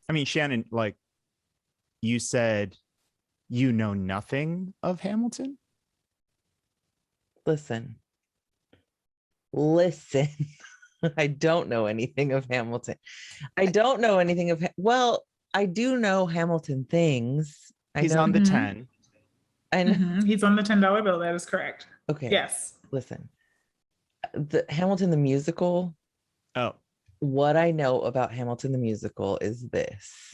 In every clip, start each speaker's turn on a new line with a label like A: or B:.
A: I mean, Shannon, like you said, you know nothing of Hamilton.
B: Listen. I don't know anything of Hamilton. I don't know anything of, well, I do know Hamilton things.
A: He's on the 10.
B: And
C: he's on the $10 bill. That is correct.
B: Okay.
C: Yes.
B: Listen, the Hamilton the musical.
A: Oh.
B: What I know about Hamilton the musical is this.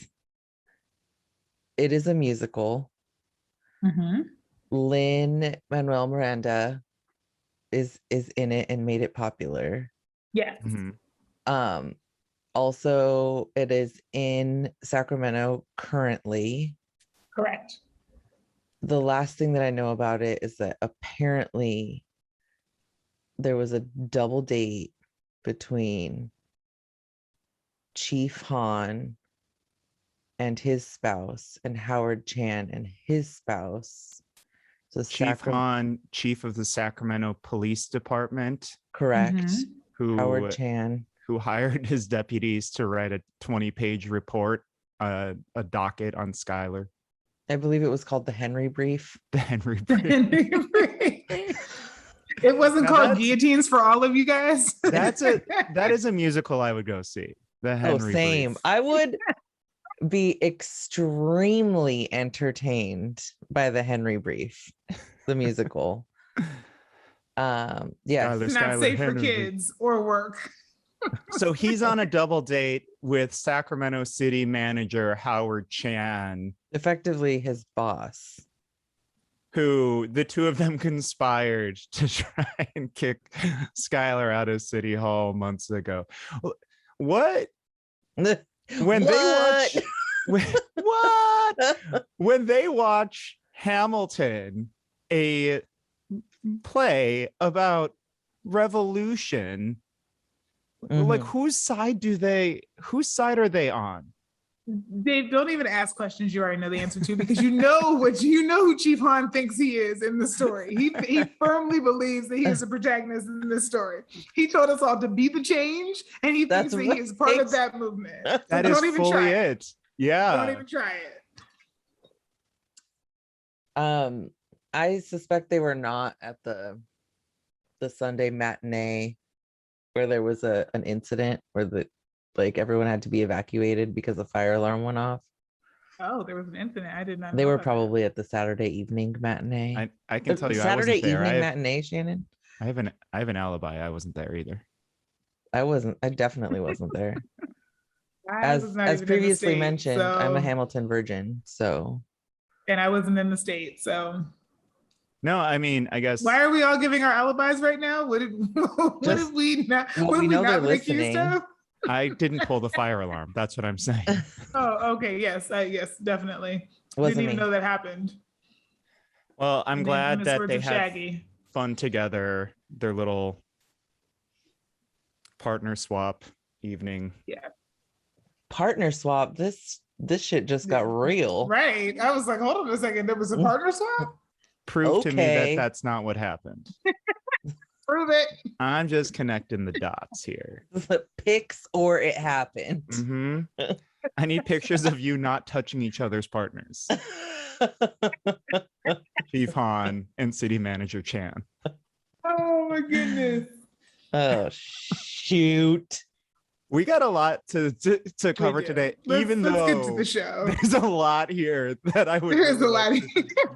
B: It is a musical. Lin-Manuel Miranda is in it and made it popular.
C: Yes.
B: Also, it is in Sacramento currently.
C: Correct.
B: The last thing that I know about it is that apparently there was a double date between Chief Hahn and his spouse and Howard Chan and his spouse. So
A: Chief Hahn, chief of the Sacramento Police Department.
B: Correct. Howard Chan.
A: Who hired his deputies to write a 20-page report, a docket on Skylar.
B: I believe it was called the Henry Brief.
A: The Henry Brief.
C: It wasn't called Guillotines for all of you guys.
A: That is a musical I would go see. The Henry
B: same.
A: Brief.
B: I would be extremely entertained by the Henry Brief, the musical. Yeah,
C: it's not safe for kids or work.
A: So he's on a double date with Sacramento City manager Howard Chan,
B: effectively his boss,
A: who the two of them conspired to try and kick Skylar out of City Hall months ago. What? When they watch Hamilton, a play about revolution, like whose side are they on?
C: Dave, don't even ask questions you already know the answer to, because you know who Chief Hahn thinks he is in the story. He firmly believes that he is a protagonist in this story. He told us all to be the change, and he thinks that he is part of that movement. So
A: that is fully it. Yeah.
C: Don't even try it.
B: I suspect they were not at the Sunday matinee where there was an incident where everyone had to be evacuated because the fire alarm went off.
C: Oh, there was an incident. I did not know.
B: They were probably at the Saturday evening matinee.
A: I can tell you,
B: Saturday
A: I wasn't there.
B: evening matinee, Shannon.
A: I have an alibi. I wasn't there either.
B: I definitely wasn't there. As
C: even
B: previously
C: state,
B: mentioned,
C: so...
B: I'm a Hamilton virgin, so.
C: And I wasn't in the state, so.
A: No, I mean, I guess.
C: Why are we all giving our alibis right now? What did we not? What we not been accused of?
A: I didn't pull the fire alarm. That's what I'm saying.
C: Oh, okay. Yes, yes, definitely. Didn't even know that happened.
A: Well, I'm glad that they had
C: Shaggy.
A: fun together. Their little partner swap evening.
C: Yeah.
B: Partner swap. This shit just got real.
C: Right. I was like, hold on a second. There was a partner swap?
A: Prove to me that that's not what happened.
C: Prove it.
A: I'm just connecting the dots here.
B: Pics or it happened.
A: I need pictures of you not touching each other's partners. Chief Hahn and City Manager Chan.
C: Oh my goodness.
B: Oh shoot.
A: We got a lot to cover today, let's
C: get to the show.
A: There's a lot here that I would.
C: There's a lot here.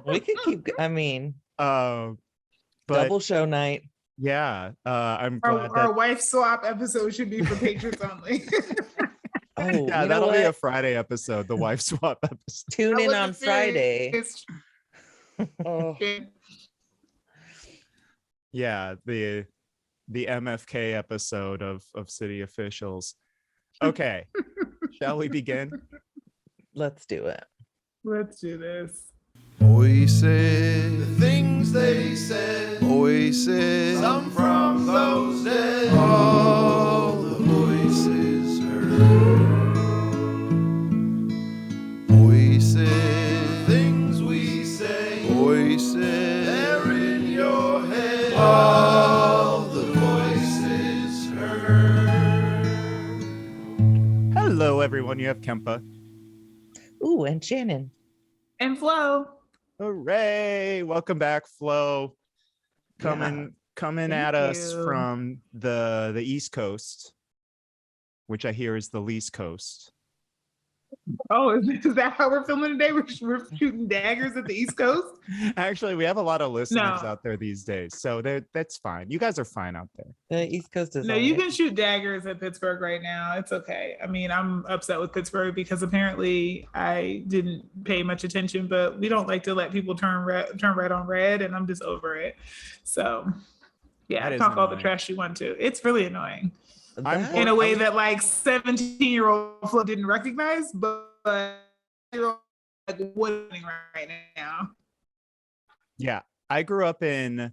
B: We could keep. I mean, double show night.
A: Yeah, I'm glad
C: our wife swap episode should be for patrons only.
B: Oh,
A: yeah, that'll be a Friday episode. The wife swap episode.
B: Tune in on Friday.
A: Yeah, the MFK episode of city officials. Okay, shall we begin?
B: Let's do it.
C: Let's do this.
D: Voices, the things they said, voices, some from those dead, all the voices heard. Voices, things we say, voices, they're in your head, all the voices heard.
A: Hello, everyone. You have Kempa
B: Ooh, and Shannon.
C: And Flo.
A: Hooray! Welcome back, Flo. Coming
C: Thank
A: at us
C: you.
A: from the East Coast, which I hear is the least coast.
C: Oh, is that how we're filming today? We're shooting daggers at the East Coast?
A: Actually, we have a lot of listeners
C: No.
A: out there these days, so that's fine. You guys are fine out there.
B: The East Coast is
C: No,
B: all
C: you
B: right.
C: can shoot daggers at Pittsburgh right now. It's okay. I mean, I'm upset with Pittsburgh because apparently I didn't pay much attention, but we don't like to let people turn red on red, and I'm just over it. So, yeah,
A: That is
C: talk all the
A: annoying.
C: trash you want to. It's really annoying
A: I'm
C: in a way
A: I was-
C: that like 17-year-old Flo didn't recognize, but you're like what's right now.
A: Yeah, I grew up in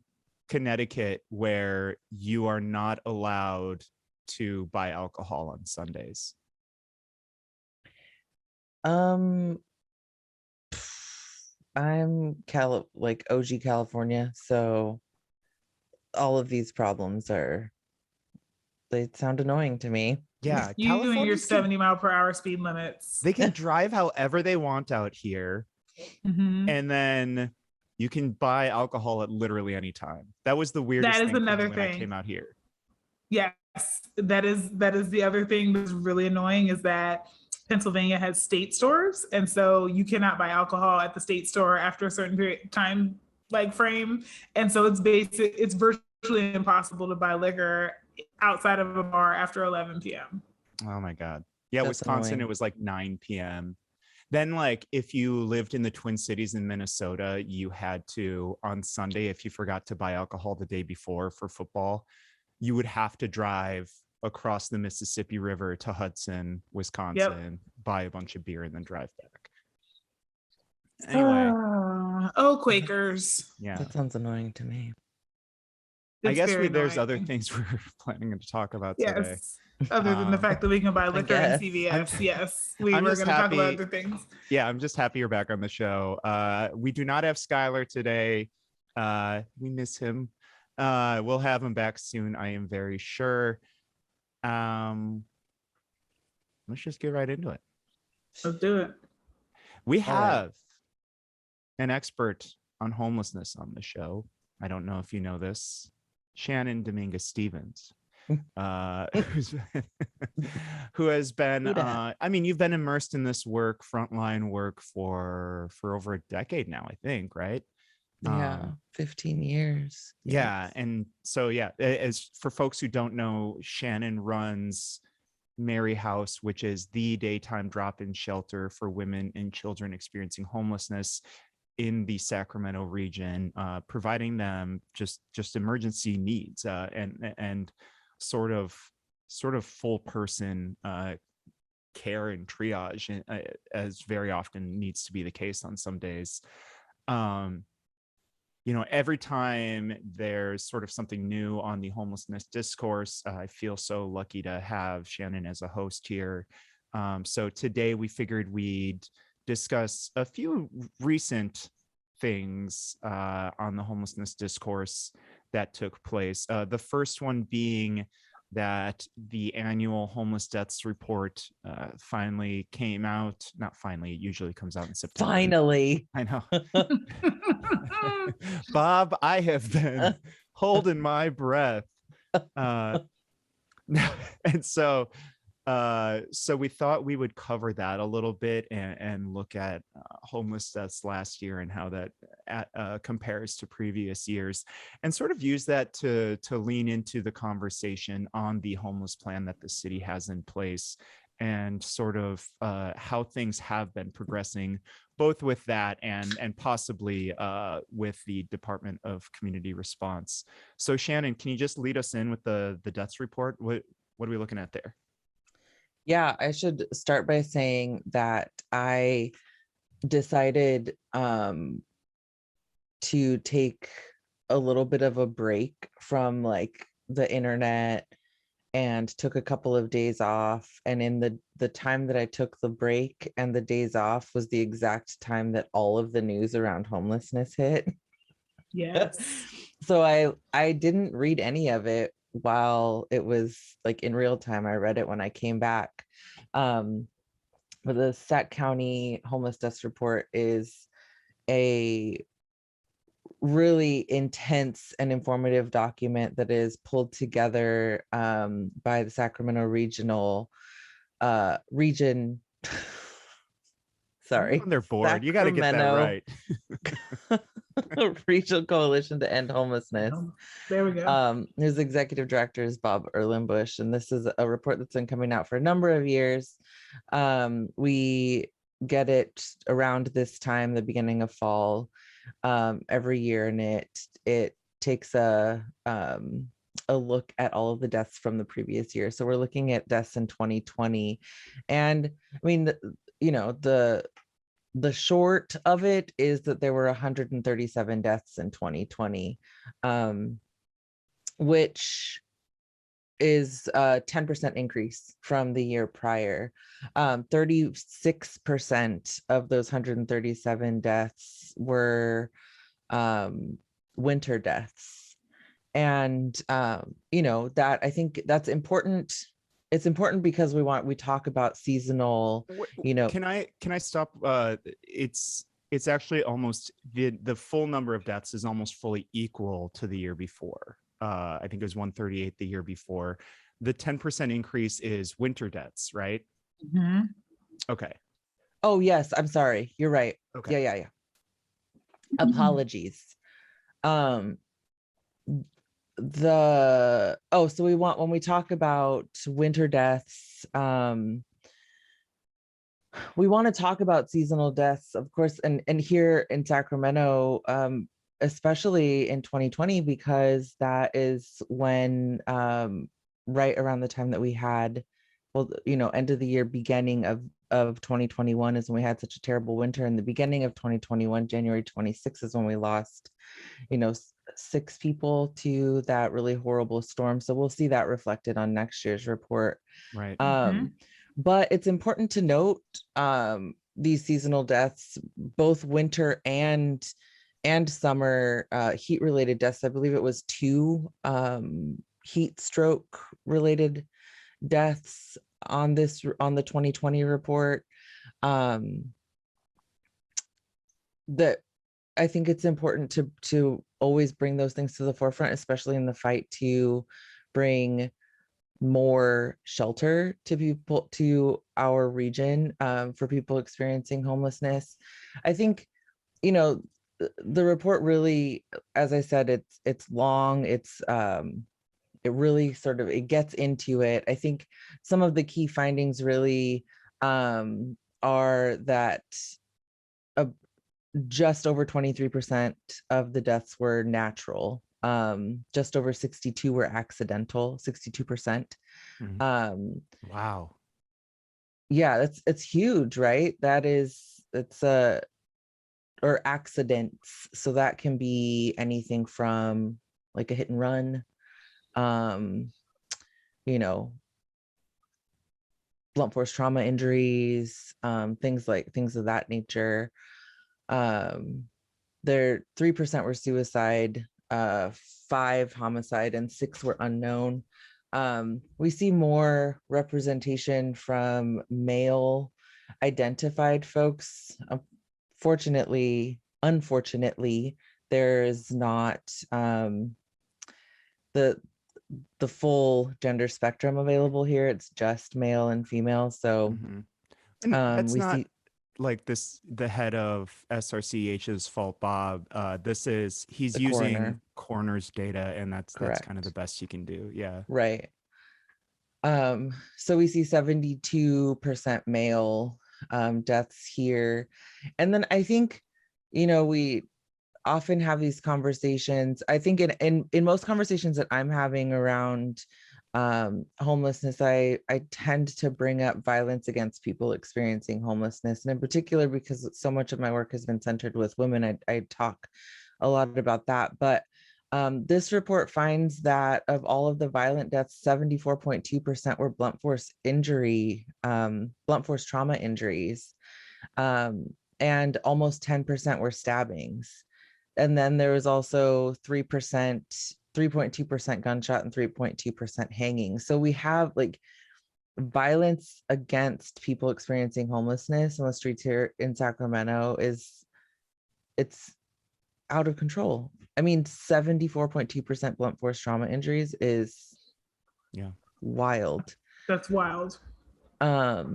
A: Connecticut where you are not allowed to buy alcohol on Sundays.
B: I'm like OG California, so all of these problems they sound annoying to me.
A: Yeah,
C: You and your
A: Californians
C: 70-mile-per-hour speed limits.
A: they can drive however they want out here,
C: Mhm.
A: and then you can buy alcohol at literally any time. That was the weirdest
C: That is
A: thing for me
C: another
A: when I
C: thing.
A: came out here.
C: Yes, that is the other thing that's really annoying is that Pennsylvania has state stores, and so you cannot buy alcohol at the state store after a certain period time like frame, and so it's virtually impossible to buy liquor outside of a bar after 11 p.m.
A: Oh my God. Yeah,
B: That's
A: Wisconsin,
B: annoying.
A: it was like 9 p.m. Then, like, if you lived in the Twin Cities in Minnesota, you had to, on Sunday, if you forgot to buy alcohol the day before for football, you would have to drive across the Mississippi River to Hudson, Wisconsin, buy a bunch of beer, and then drive back. Anyway,
C: Oh, Quakers.
A: yeah.
B: That sounds annoying to me.
A: I
C: It's
A: guess
C: very
A: there's other
C: annoying.
A: things we're planning to talk about today.
C: Yes. Other than the fact that we can buy liquor in
B: guess.
C: CVS. Yes. We
A: I'm
C: were
A: just
C: going to talk about
A: happy-
C: other things.
A: Yeah, I'm just happy you're back on the show. We do not have Skylar today. We miss him. We'll have him back soon, I am very sure. Let's just get right into it.
C: Let's do it.
A: We
B: All right.
A: have an expert on homelessness on the show. I don't know if you know this. Shannon Dominguez-Stevens. Who has been
B: Who dat?
A: I mean, you've been immersed in this work, frontline work for over a decade now, I think, right?
B: Yeah, 15 years.
A: Yeah,
B: Yes.
A: and so yeah, as for folks who don't know, Shannon runs Mary House, which is the daytime drop-in shelter for women and children experiencing homelessness in the Sacramento region, providing them just emergency needs and sort of full person care and triage, as very often needs to be the case on some days. Every time there's sort of something new on the homelessness discourse, I feel so lucky to have Shannon as a host here. So today we figured we'd discuss a few recent things on the homelessness discourse that took place. The first one being that the annual homeless deaths report finally came out. Not finally, it usually comes out in September.
B: Finally.
A: I know. Bob, I have been holding my breath. And so we thought we would cover that a little bit and look at homeless deaths last year and how that compares to previous years, and sort of use that to lean into the conversation on the homeless plan that the city has in place, and sort of how things have been progressing, both with that and possibly with the Department of Community Response. So Shannon, can you just lead us in with the deaths report? What are we looking at there?
B: Yeah, I should start by saying that I decided to take a little bit of a break from like the internet and took a couple of days off. And in the time that I took the break and the days off was the exact time that all of the news around homelessness hit.
C: Yes.
B: So I didn't read any of it while it was like in real time. I read it when I came back. the Sac County Homeless Deaths Report is a really intense and informative document that is pulled together by the Sacramento region. Sorry,
A: When they're bored, you got to get that
B: Sacramento
A: right.
B: Regional Coalition to End Homelessness.
C: There we go.
B: His executive director is Bob Erlenbush, and this is a report that's been coming out for a number of years. We get it around this time, the beginning of fall, every year, and it takes a look at all of the deaths from the previous year. So we're looking at deaths in 2020, and I mean, the short of it is that there were 137 deaths in 2020, which is a 10% increase from the year prior. 36% of those 137 deaths were winter deaths. And, that I think that's important. It's important because we talk about seasonal,
A: Can I stop? It's actually almost the full number of deaths is almost fully equal to the year before. I think it was 138 the year before. The 10% increase is winter deaths, right?
C: Mm-hmm.
A: Okay.
B: Oh yes, I'm sorry. You're right.
A: Okay.
B: Yeah. Apologies. So when we talk about winter deaths, we want to talk about seasonal deaths, of course, and here in Sacramento, especially in 2020, because that is when right around the time that we had, end of the year, beginning of 2021 is when we had such a terrible winter. And the beginning of 2021, January 26th, is when we lost 6 people to that really horrible storm. So we'll see that reflected on next year's report.
A: Right.
B: But it's important to note these seasonal deaths, both winter and summer heat related deaths. I believe it was 2 heat stroke related deaths on the 2020 report. That I think it's important to always bring those things to the forefront, especially in the fight to bring more shelter to our region for people experiencing homelessness. I think, the report really, as I said, it's long. It really it gets into it. I think some of the key findings really are that just over 23% of the deaths were natural. Just over 62 were accidental, 62%.
A: Wow.
B: Yeah, it's huge, right? Or accidents. So that can be anything from like a hit and run, blunt force trauma injuries, things of that nature. There 3% were suicide, 5 homicide, and 6 were unknown. We see more representation from male identified folks. Unfortunately, there is not the full gender spectrum available here. It's just male and female. So
A: and that's
B: we
A: not
B: see
A: like this, the head of SRCH's fault, Bob. He's
B: the
A: using
B: coroner.
A: coroner's data, and that's kind of
B: Correct.
A: the best you can do. Yeah.
B: Right. So we see 72% male deaths here. And then I think, we often have these conversations. I think in most conversations that I'm having around homelessness, I tend to bring up violence against people experiencing homelessness. And in particular, because so much of my work has been centered with women, I talk a lot about that. But this report finds that of all of the violent deaths, 74.2% were blunt force trauma injuries, and almost 10% were stabbings. And then there was also 3.2% gunshot and 3.2% hanging. So we have violence against people experiencing homelessness on the streets here in Sacramento it's out of control. I mean, 74.2% blunt force trauma injuries is wild.
C: That's wild.
B: Of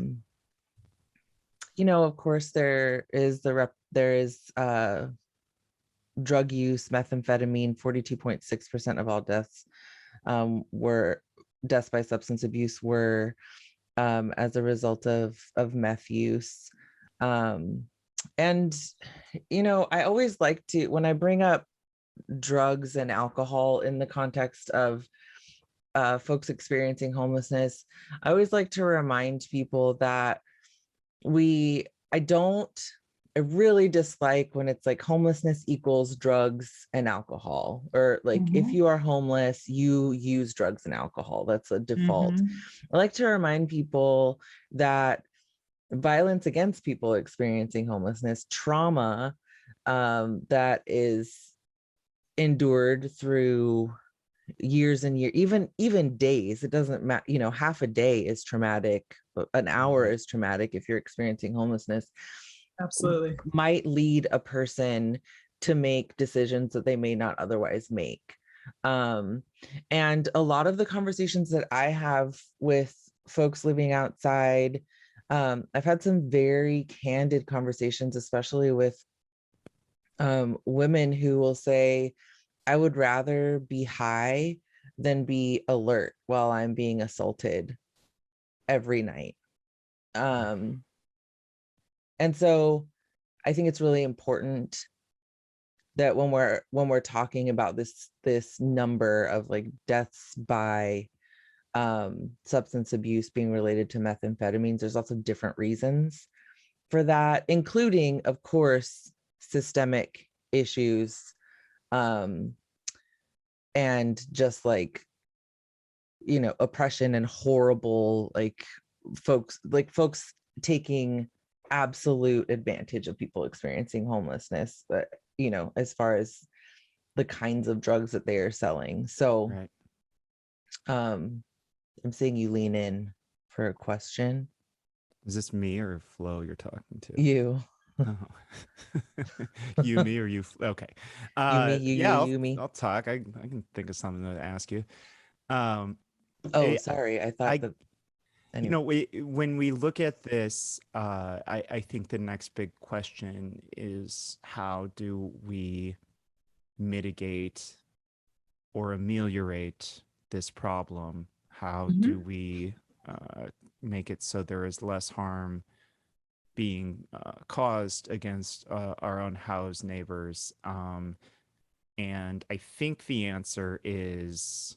B: course, there is drug use, methamphetamine. 42.6% of all deaths were deaths by substance abuse were as a result of meth use. And I always like to, when I bring up drugs and alcohol in the context of folks experiencing homelessness, I always like to remind people that I really dislike when it's like homelessness equals drugs and alcohol, or like if you are homeless, you use drugs and alcohol. That's a default. I like to remind people that violence against people experiencing homelessness, trauma that is endured through years and years, even days, it doesn't matter, half a day is traumatic, an hour is traumatic if you're experiencing homelessness.
C: Absolutely.
B: Might lead a person to make decisions that they may not otherwise make. And a lot of the conversations that I have with folks living outside, I've had some very candid conversations, especially with women who will say, I would rather be high than be alert while I'm being assaulted every night. And so I think it's really important that when we're talking about this number of like deaths by substance abuse being related to methamphetamines, there's lots of different reasons for that, including, of course, systemic issues, and just like, oppression and horrible, like folks taking absolute advantage of people experiencing homelessness, but as far as the kinds of drugs that they are selling. So I'm seeing you lean in for a question.
A: Is this me or Flo you're talking to?
B: You.
A: Oh. You, me, or you? Okay.
B: You, me, you, me.
A: I'll talk. I can think of something to ask you.
B: Sorry. I thought that.
A: Anyway. When we look at this, I think the next big question is, how do we mitigate or ameliorate this problem? How do we make it so there is less harm being caused against our unhoused neighbors? And I think the answer is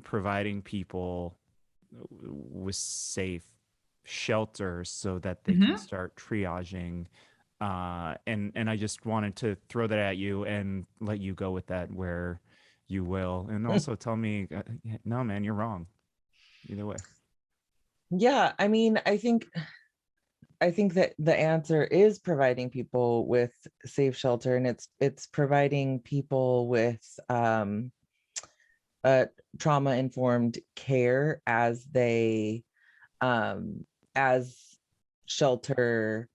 A: providing people with safe shelter so that they can start triaging. And I just wanted to throw that at you and let you go with that where you will. And also tell me, no, man, you're wrong. Either way.
B: Yeah, I mean, I think that the answer is providing people with safe shelter, and it's providing people with trauma-informed care as they as shelter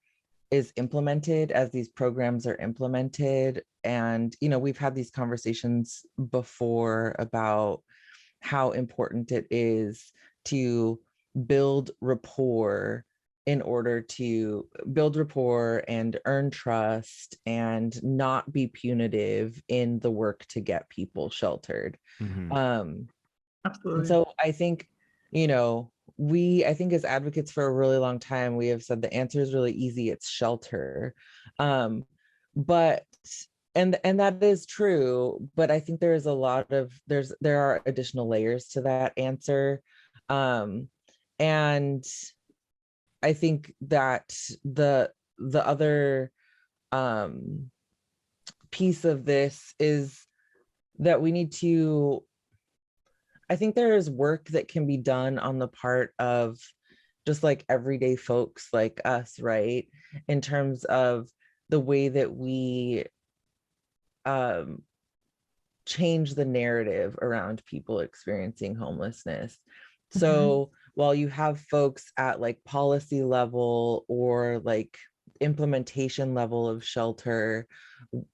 B: is implemented, as these programs are implemented. And we've had these conversations before about how important it is to build rapport in order to build rapport and earn trust and not be punitive in the work to get people sheltered.
C: Absolutely.
B: And so I think, I think as advocates for a really long time, we have said the answer is really easy. It's shelter. But that is true, but I think there is there are additional layers to that answer. And I think that the other piece of this is that we need to, I think there is work that can be done on the part of just like everyday folks like us, right? In terms of the way that we change the narrative around people experiencing homelessness. So while you have folks at like policy level or like implementation level of shelter,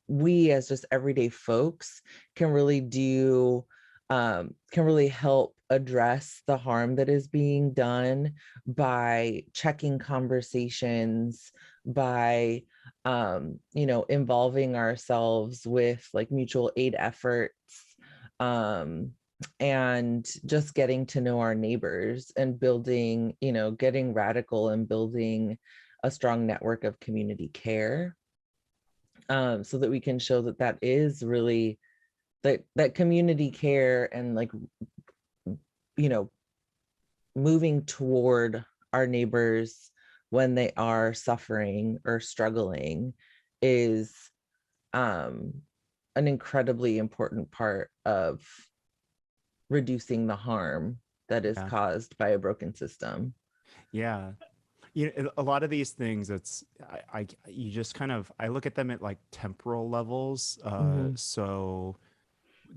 B: we as just everyday folks can really do can really help address the harm that is being done by checking conversations, by you know, involving ourselves with like mutual aid efforts, and just getting to know our neighbors and building, you know, getting radical and building a strong network of community care, so that we can show that that is really that community care and like, you know, moving toward our neighbors when they are suffering or struggling is an incredibly important part of reducing the harm that is
A: Yeah.
B: caused by a broken system.
A: Yeah. You know, a lot of these things, it's you just kind of, I look at them at like temporal levels. So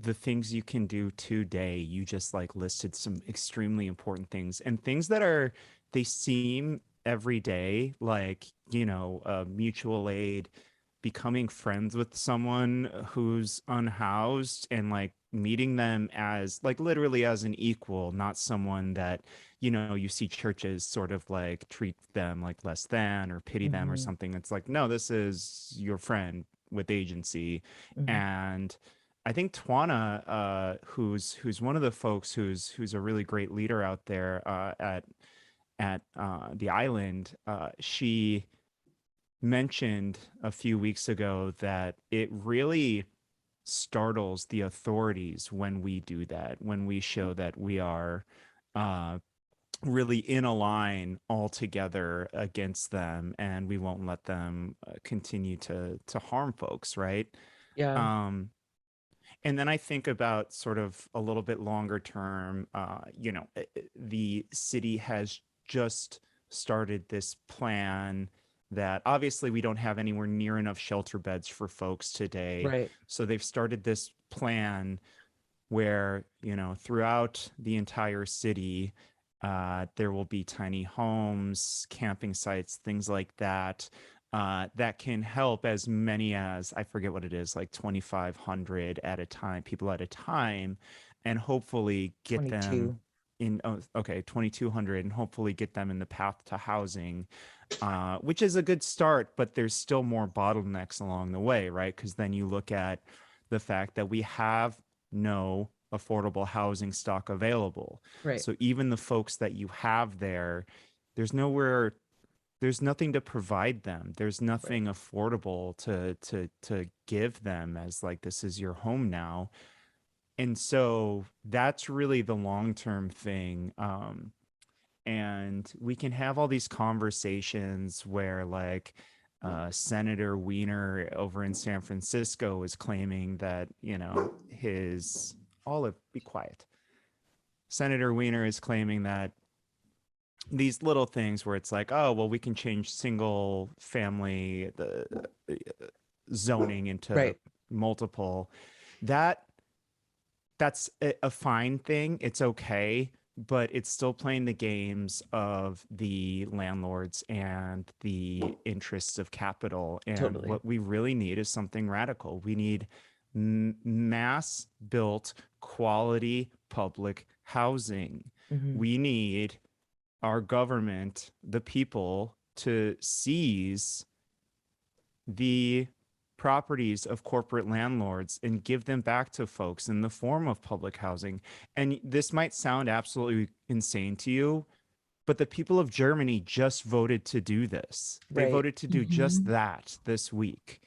A: the things you can do today, you just like listed some extremely important things, and things that are, they seem every day, like, you know, mutual aid, becoming friends with someone who's unhoused and like meeting them as like literally as an equal, not someone that, you know, you see churches sort of like treat them like less than or pity them or something. It's like, no, this is your friend with agency. And I think Twana, who's one of the folks who's a really great leader out there at the island, she mentioned a few weeks ago that it really startles the authorities when we do that, when we show that we are really in a line all together against them, and we won't let them continue to harm folks, right?
B: Yeah.
A: And then I think about sort of a little bit longer term, you know, the city has just started this plan that obviously we don't have anywhere near enough shelter beds for folks today.
B: Right.
A: So they've started this plan where, you know, throughout the entire city, there will be tiny homes, camping sites, things like that, that can help as many as, I forget what it is, like 2,500 at a time, people at a time, and hopefully get
B: 22.
A: them in, 2,200, and hopefully get them in the path to housing, which is a good start, but there's still more bottlenecks along the way, right? Because then you look at the fact that we have no affordable housing stock available.
B: Right.
A: So even the folks that you have there, there's nowhere, there's nothing to provide them. There's nothing affordable to give them as like, this is your home now. And so that's really the long-term thing. And we can have all these conversations where like Senator Wiener over in San Francisco is claiming that, you know, his, Olive, be quiet. Senator Wiener is claiming that these little things where it's like, oh, well, we can change single family the zoning into multiple. That's a fine thing. It's okay, but it's still playing the games of the landlords and the interests of capital. And what we really need is something radical. We need mass built quality public housing. We need our government, the people, to seize the properties of corporate landlords and give them back to folks in the form of public housing. And this might sound absolutely insane to you, but the people of Germany just voted to do this. They voted to do just that this week.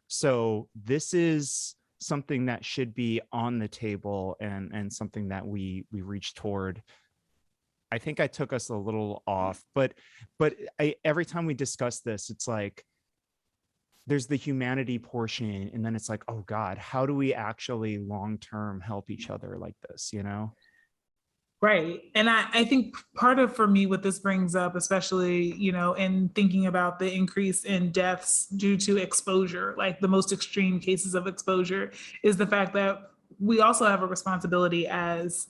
A: So this is something that should be on the table, and something that we reach toward. I think I took us a little off, but every time we discuss this, it's like there's the humanity portion, and then it's like, oh God, how do we actually long-term help each other like this, you know?
C: Right. And I think part of, for me, what this brings up, especially, you know, in thinking about the increase in deaths due to exposure, like the most extreme cases of exposure, is the fact that we also have a responsibility as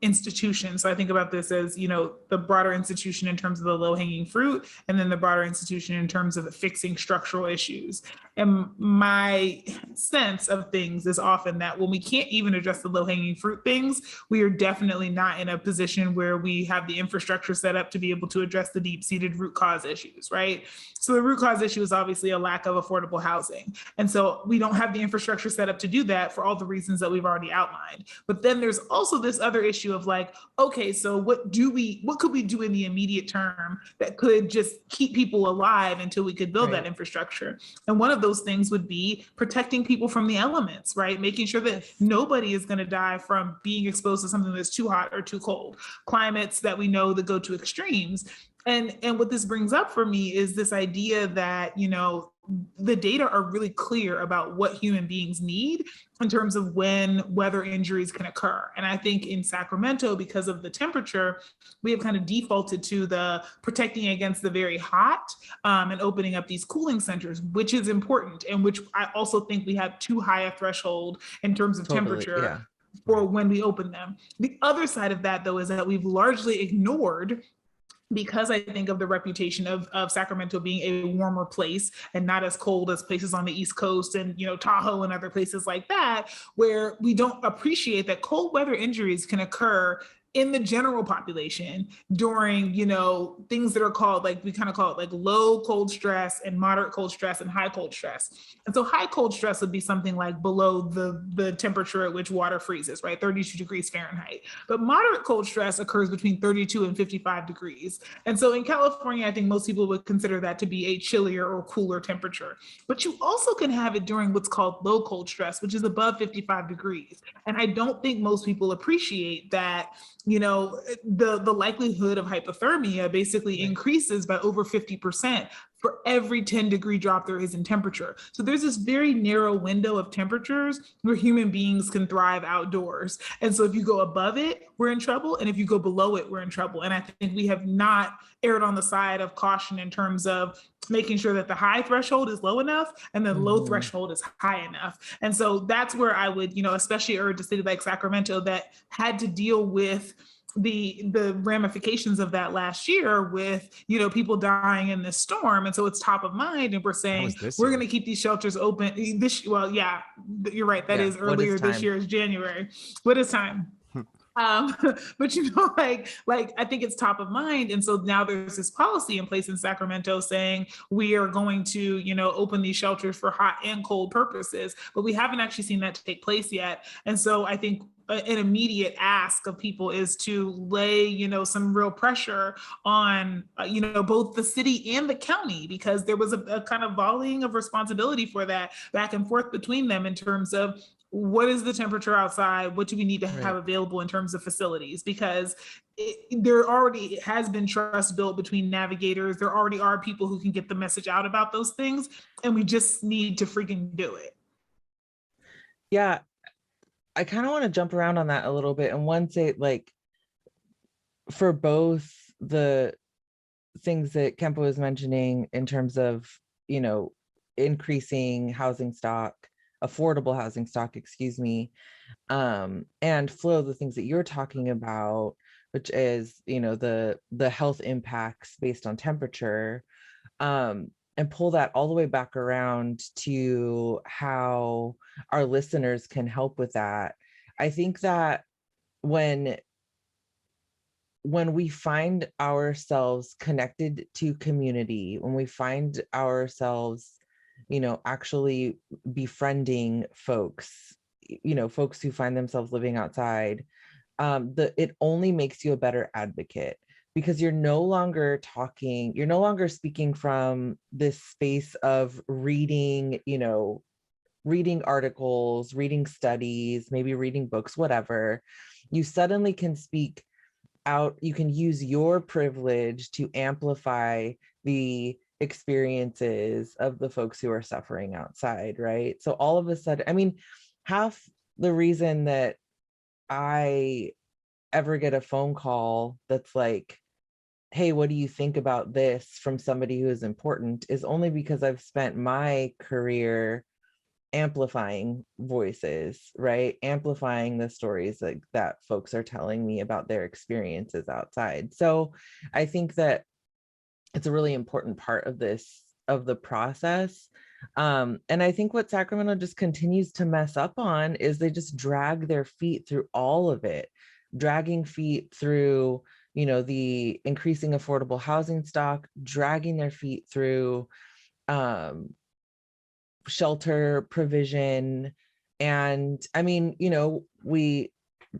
C: institutions. So I think about this as, the broader institution in terms of the low-hanging fruit, and then the broader institution in terms of fixing structural issues. And my sense of things is often that when we can't even address the low-hanging fruit things, we are definitely not in a position where we have the infrastructure set up to be able to address the deep-seated root cause issues, right? So the root cause issue is obviously a lack of affordable housing. And so we don't have the infrastructure set up to do that for all the reasons that we've already outlined. But then there's also this other issue of like, okay, so what could we do in the immediate term that could just keep people alive until we could build that infrastructure? And one of those things would be protecting people from the elements, right? Making sure that nobody is going to die from being exposed to something that's too hot or too cold, climates that we know that go to extremes. And what this brings up for me is this idea that, the data are really clear about what human beings need in terms of when weather injuries can occur. And I think in Sacramento, because of the temperature, we have kind of defaulted to the protecting against the very hot and opening up these cooling centers, which is important, and which I also think we have too high a threshold in terms of temperature for when we open them. The other side of that, though, is that we've largely ignored, because I think of the reputation of Sacramento being a warmer place and not as cold as places on the East Coast and, Tahoe and other places like that, where we don't appreciate that cold weather injuries can occur in the general population during, things that are called, like, we kind of call it like low cold stress and moderate cold stress and high cold stress. And so high cold stress would be something like below the temperature at which water freezes, right? 32 degrees Fahrenheit. But moderate cold stress occurs between 32 and 55 degrees. And so in California, I think most people would consider that to be a chillier or cooler temperature. But you also can have it during what's called low cold stress, which is above 55 degrees. And I don't think most people appreciate that, the likelihood of hypothermia basically increases by over 50% for every 10-degree drop there is in temperature. So there's this very narrow window of temperatures where human beings can thrive outdoors. And so if you go above it, we're in trouble. And if you go below it, we're in trouble. And I think we have not erred on the side of caution in terms of making sure that the high threshold is low enough and the low threshold is high enough. And so that's where I would, especially urge a city like Sacramento that had to deal with the ramifications of that last year with, people dying in this storm. And so it's top of mind. And we're saying, we're going to keep these shelters open. You're right. That is earlier this year is January. What is time? But I think it's top of mind. And so now there's this policy in place in Sacramento saying we are going to, open these shelters for hot and cold purposes, but we haven't actually seen that take place yet. And so I think an immediate ask of people is to lay, some real pressure on, both the city and the county, because there was a kind of volleying of responsibility for that back and forth between them in terms of what is the temperature outside? What do we need to have available in terms of facilities? Because there already has been trust built between navigators. There already are people who can get the message out about those things, and we just need to freaking do it.
B: Yeah. I kind of want to jump around on that a little bit and say, like, for both the things that Kempo was mentioning in terms of, increasing housing stock, affordable housing stock, and Flo, the things that you're talking about, which is, the health impacts based on temperature, and pull that all the way back around to how our listeners can help with that. I think that when we find ourselves connected to community, when we find ourselves, actually befriending folks, folks who find themselves living outside, it only makes you a better advocate. Because you're no longer speaking from this space of reading articles, reading studies, maybe reading books, whatever. You suddenly can speak out, you can use your privilege to amplify the experiences of the folks who are suffering outside, right? So all of a sudden, half the reason that I ever get a phone call that's like, hey, what do you think about this, from somebody who is important, is only because I've spent my career amplifying voices, right? Amplifying the stories that folks are telling me about their experiences outside. So I think that it's a really important part of the process. And I think what Sacramento just continues to mess up on is they just drag their feet through all of it, dragging feet through, the increasing affordable housing stock, dragging their feet through shelter provision. And I mean, we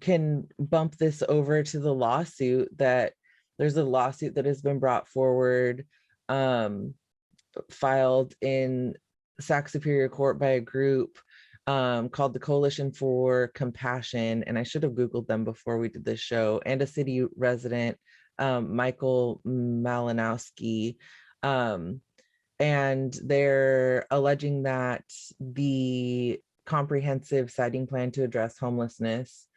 B: can bump this over to the lawsuit that there's a lawsuit that has been brought forward, filed in Sac Superior Court by a group called the Coalition for Compassion. And I should have Googled them before we did this show, and a city resident, Michael Malinowski. And they're alleging that the comprehensive siting plan to address homelessness,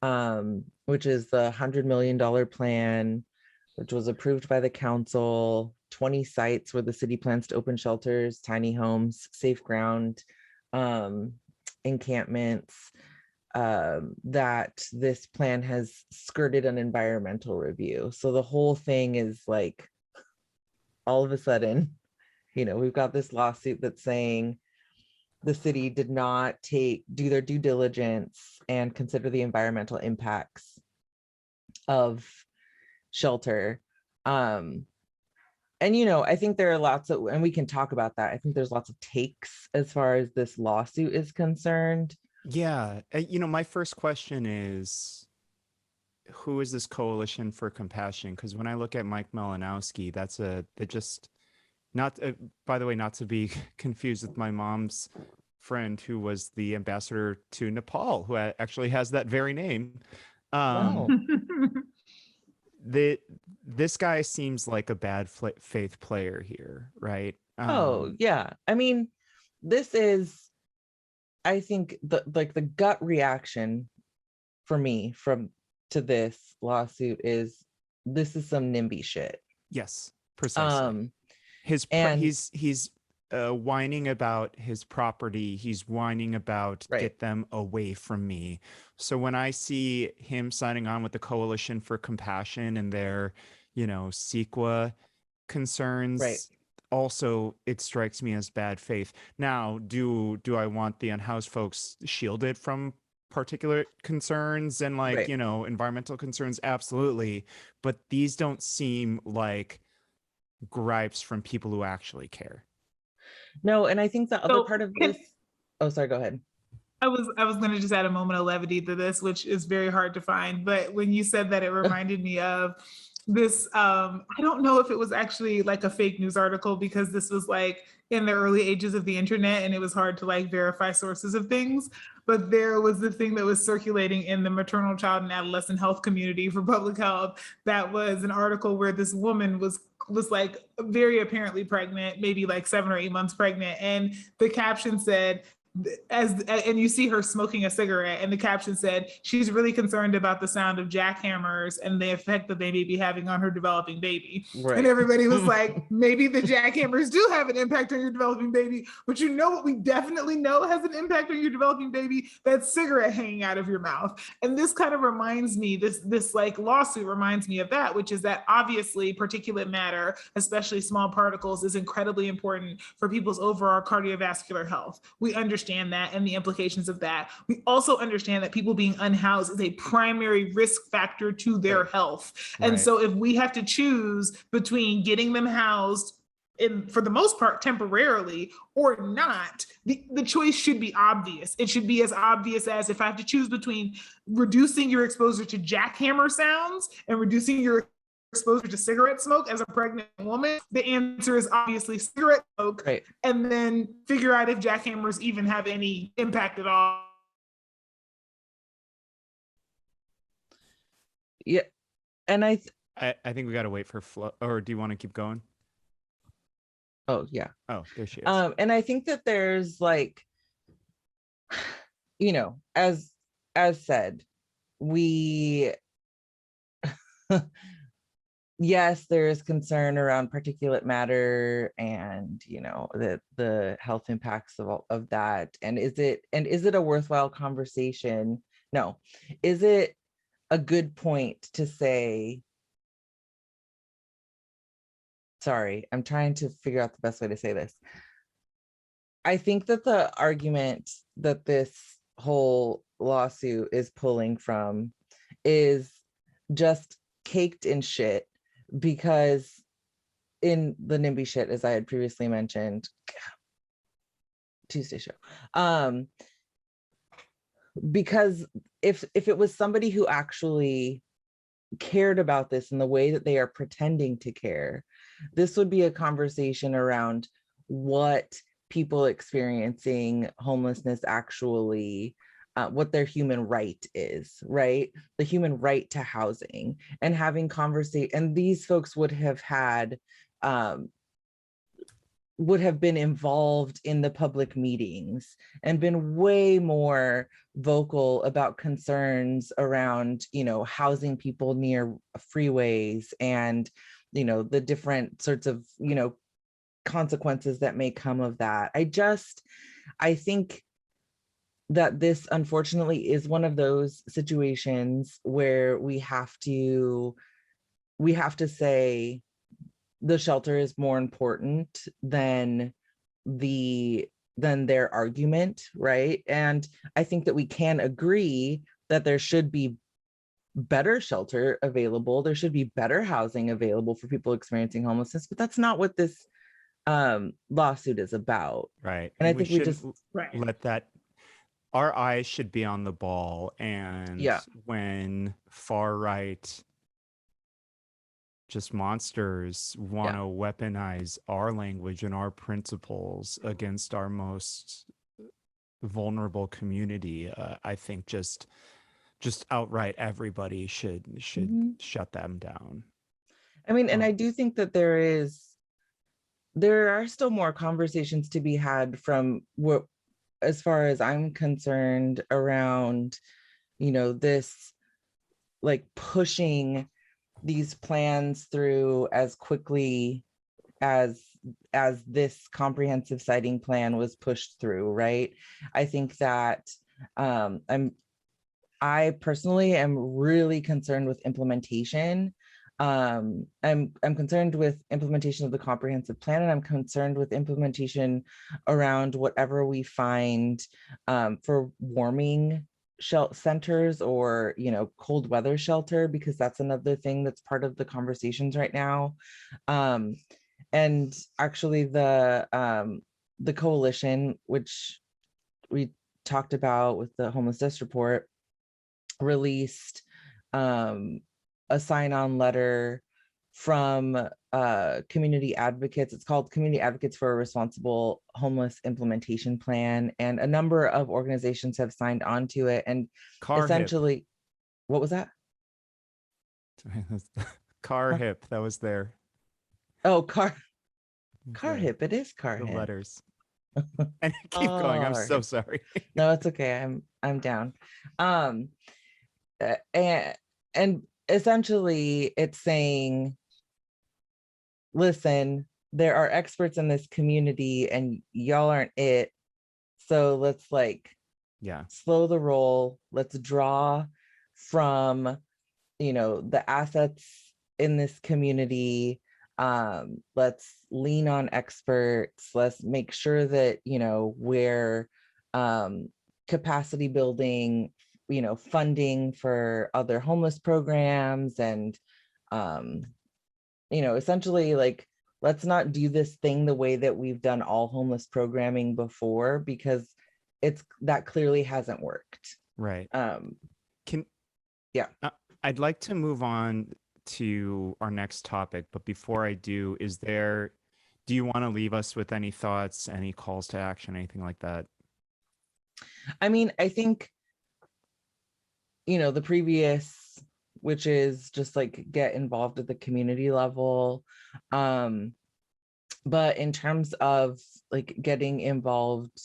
B: which is the $100 million plan, which was approved by the council, 20 sites where the city plans to open shelters, tiny homes, safe ground, encampments, that this plan has skirted an environmental review. So the whole thing is like, all of a sudden, we've got this lawsuit that's saying the city did not do their due diligence and consider the environmental impacts of shelter. And I think there are lots of, and we can talk about that. I think there's lots of takes as far as this lawsuit is concerned.
A: Yeah. My first question is, who is this Coalition for Compassion? Because when I look at Mike Malinowski, by the way, not to be confused with my mom's friend who was the ambassador to Nepal, who actually has that very name.
B: Wow.
A: This guy seems like a bad faith player here, right?
B: Oh yeah. I mean, this is, I think the gut reaction for me to this lawsuit is, this is some NIMBY shit.
A: Yes, precisely. He's whining about his property. He's whining about get them away from me. So when I see him signing on with the Coalition for Compassion and their, CEQA concerns, also it strikes me as bad faith. Now, do I want the unhoused folks shielded from particular concerns and environmental concerns? Absolutely. But these don't seem like gripes from people who actually care.
B: No, and I think the other part of this, oh, sorry, go ahead.
C: I was going to just add a moment of levity to this, which is very hard to find. But when you said that, it reminded me of this. I don't know if it was actually like a fake news article, because this was like in the early ages of the internet and it was hard to like verify sources of things. But there was this thing that was circulating in the maternal, child, and adolescent health community for public health. That was an article where this woman was like very apparently pregnant, maybe like 7 or 8 months pregnant. And the caption said, and you see her smoking a cigarette, and the caption said, she's really concerned about the sound of jackhammers and the effect that they may be having on her developing baby. Right. And everybody was like, maybe the jackhammers do have an impact on your developing baby, but what we definitely know has an impact on your developing baby? That cigarette hanging out of your mouth. And this kind of reminds me, this like lawsuit reminds me of that, which is that obviously particulate matter, especially small particles, is incredibly important for people's overall cardiovascular health. We understand that and the implications of that. We also understand that people being unhoused is a primary risk factor to their health. And so if we have to choose between getting them housed for the most part temporarily or not, the choice should be obvious. It should be as obvious as, if I have to choose between reducing your exposure to jackhammer sounds and reducing your exposure to cigarette smoke as a pregnant woman, the answer is obviously cigarette smoke, and then figure out if jackhammers even have any impact at all.
B: Yeah, and I
A: think we got to wait for Flo, or do you want to keep going?
B: Oh yeah.
A: Oh, there she is.
B: And I think that there's like, as said, we yes, there is concern around particulate matter and, you know, the health impacts of that. And is it a worthwhile conversation? No. Is it a good point to say, sorry, I'm trying to figure out the best way to say this. I think that the argument that this whole lawsuit is pulling from is just caked in shit, because in the NIMBY shit, as I had previously mentioned, Tuesday show, because if it was somebody who actually cared about this in the way that they are pretending to care, this would be a conversation around what people experiencing homelessness actually, what their human right is, right? The human right to housing, and having conversation. And these folks would have had, would have been involved in the public meetings and been way more vocal about concerns around, you know, housing people near freeways and, you know, the different sorts of, you know, consequences that may come of that. I think that this unfortunately is one of those situations where we have to say the shelter is more important than their argument, right? And I think that we can agree that there should be better shelter available, there should be better housing available for people experiencing homelessness, but that's not what this lawsuit is about.
A: Right.
B: And I think we just
A: let that, our eyes should be on the ball. And when far right just monsters want to weaponize our language and our principles against our most vulnerable community, I think just outright everybody should shut them down.
B: I mean, and I do think that there are still more conversations to be had from what, as far as I'm concerned, around, you know, this, like, pushing these plans through as quickly as this comprehensive siting plan was pushed through, right? I think that I personally am really concerned with implementation. I'm concerned with implementation of the comprehensive plan, and I'm concerned with implementation around whatever we find for warming centers, or, you know, cold weather shelter, because that's another thing that's part of the conversations right now. And actually the coalition, which we talked about with the homelessness report, released a sign-on letter from community advocates. It's called Community Advocates for a Responsible Homeless Implementation Plan, and a number of organizations have signed on to it. And essentially, what was that?
A: Hip, that was there.
B: Oh, car hip. It is car
A: the
B: hip.
A: Letters. And keep going. I'm so sorry.
B: No, it's okay. I'm down. And essentially it's saying, listen, there are experts in this community and y'all aren't it. So let's slow the roll. Let's draw from, you know, the assets in this community. Let's lean on experts. Let's make sure that, you know, we're capacity building, you know, funding for other homeless programs, and you know, essentially, like, let's not do this thing the way that we've done all homeless programming before, because that clearly hasn't worked.
A: Right. I'd like to move on to our next topic, but before I do, do you want to leave us with any thoughts, any calls to action, anything like that?
B: I mean, I think, you know, the previous, which is just like get involved at the community level. But in terms of like getting involved,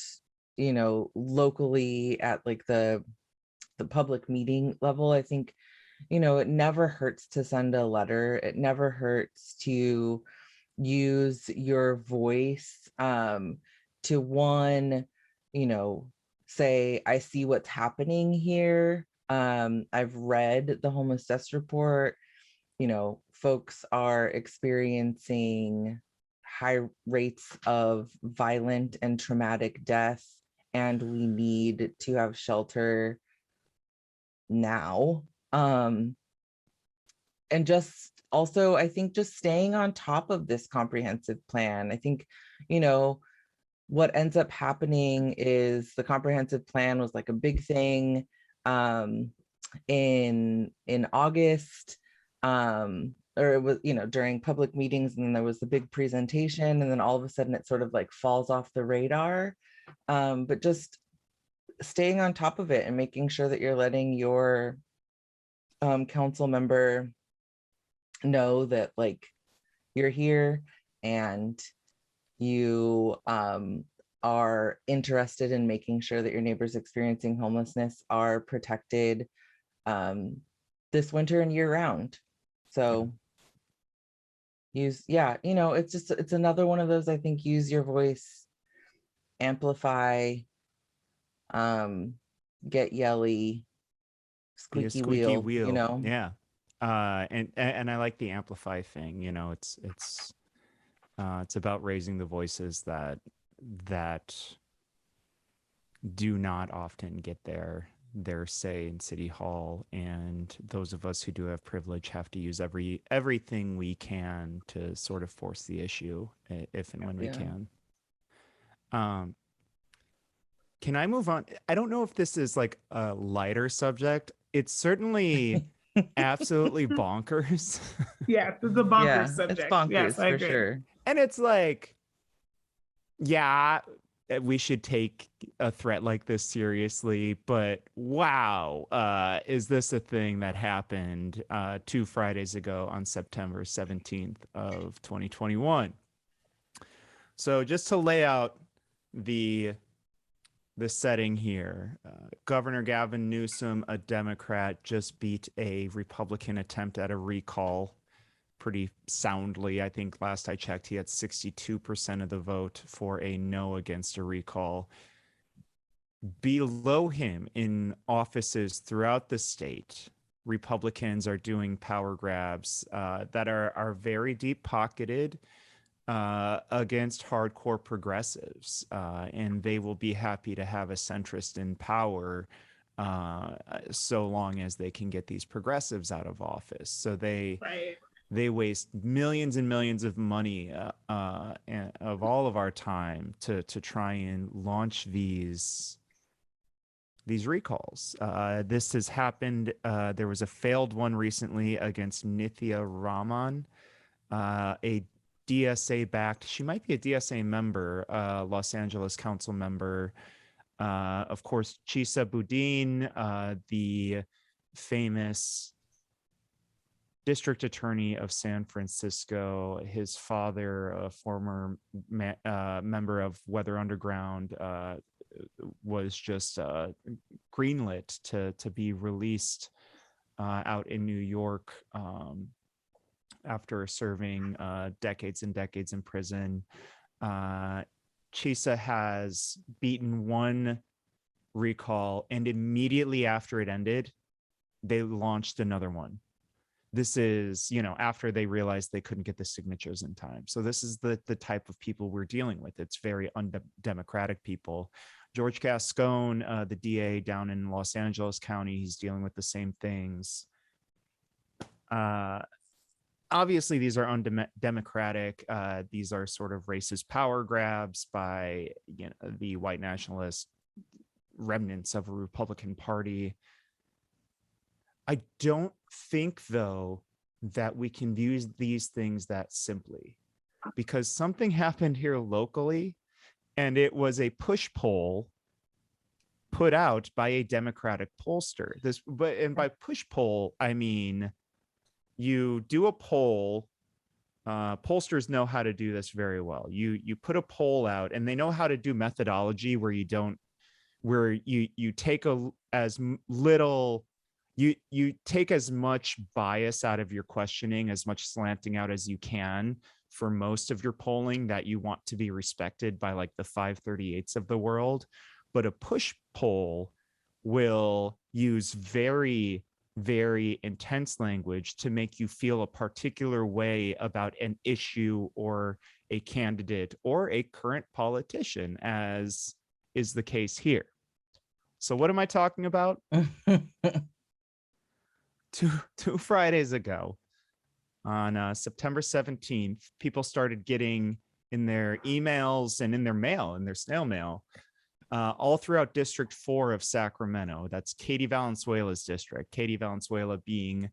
B: you know, locally at like the public meeting level, I think it never hurts to send a letter. It never hurts to use your voice to one, say, I see what's happening here. I've read the homeless deaths report. Folks are experiencing high rates of violent and traumatic death, and we need to have shelter now. And just also, I think just staying on top of this comprehensive plan. I think, what ends up happening is the comprehensive plan was like a big thing in August, or it was, during public meetings, and then there was the big presentation, and then all of a sudden it sort of like falls off the radar. But just staying on top of it and making sure that you're letting your council member know that like you're here and you are interested in making sure that your neighbors experiencing homelessness are protected this winter and year round. So it's another one of those, I think, use your voice, amplify, get yelly, squeaky wheel.
A: Yeah. And I like the amplify thing. It's about raising the voices that do not often get their say in City Hall, and those of us who do have privilege have to use everything we can to sort of force the issue if and when we can. Can I move on? I don't know if this is like a lighter subject. It's certainly absolutely bonkers.
C: Yeah, it's a bonkers subject.
B: It's bonkers,
C: yes, I
B: for
C: agree.
B: sure.
A: And it's like, yeah, we should take a threat like this seriously, but wow, is this a thing that happened 2 Fridays ago on September 17th of 2021? So just to lay out the setting here, Governor Gavin Newsom, a Democrat, just beat a Republican attempt at a recall pretty soundly. I think last I checked, he had 62% of the vote for a no against a recall. Below him in offices throughout the state, Republicans are doing power grabs that are very deep pocketed against hardcore progressives, and they will be happy to have a centrist in power so long as they can get these progressives out of office. So they waste millions and millions of money and of all of our time to try and launch these recalls. This has happened. There was a failed one recently against Nithya Raman, a DSA backed, she might be a DSA member, Los Angeles council member. Of course, Chisa Boudin, the famous district attorney of San Francisco, his father, a former member of Weather Underground, was just greenlit to be released out in New York after serving decades and decades in prison. Chisa has beaten one recall, and immediately after it ended, they launched another one. This is, after they realized they couldn't get the signatures in time. So this is the type of people we're dealing with. It's very undemocratic people. George Gascon, the DA down in Los Angeles County, he's dealing with the same things. Obviously, these are undemocratic. These are sort of racist power grabs by the white nationalist remnants of a Republican Party. I don't think, though, that we can view these things that simply, because something happened here locally, and it was a push poll put out by a Democratic pollster. And by push poll, I mean you do a poll. Pollsters know how to do this very well. You put a poll out, and they know how to do methodology where you take as little you take as much bias out of your questioning, as much slanting out as you can for most of your polling, that you want to be respected by like the 538s of the world. But a push poll will use very, very intense language to make you feel a particular way about an issue or a candidate or a current politician, as is the case here. So what am I talking about? Two Fridays ago, on September 17th, people started getting in their emails and in their mail, in their snail mail, all throughout District 4 of Sacramento. That's Katie Valenzuela's district. Katie Valenzuela being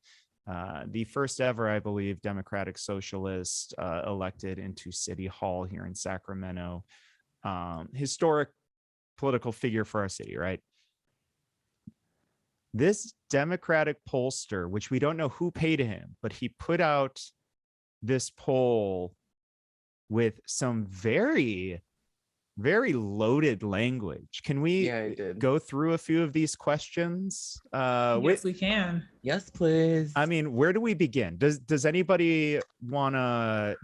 A: the first ever, I believe, Democratic Socialist elected into City Hall here in Sacramento. Historic political figure for our city, right? This Democratic pollster, which we don't know who paid him, but he put out this poll with some very, very loaded language. Can we go through a few of these questions?
C: Yes, we can.
B: Yes, please.
A: I mean, where do we begin? Does anybody want to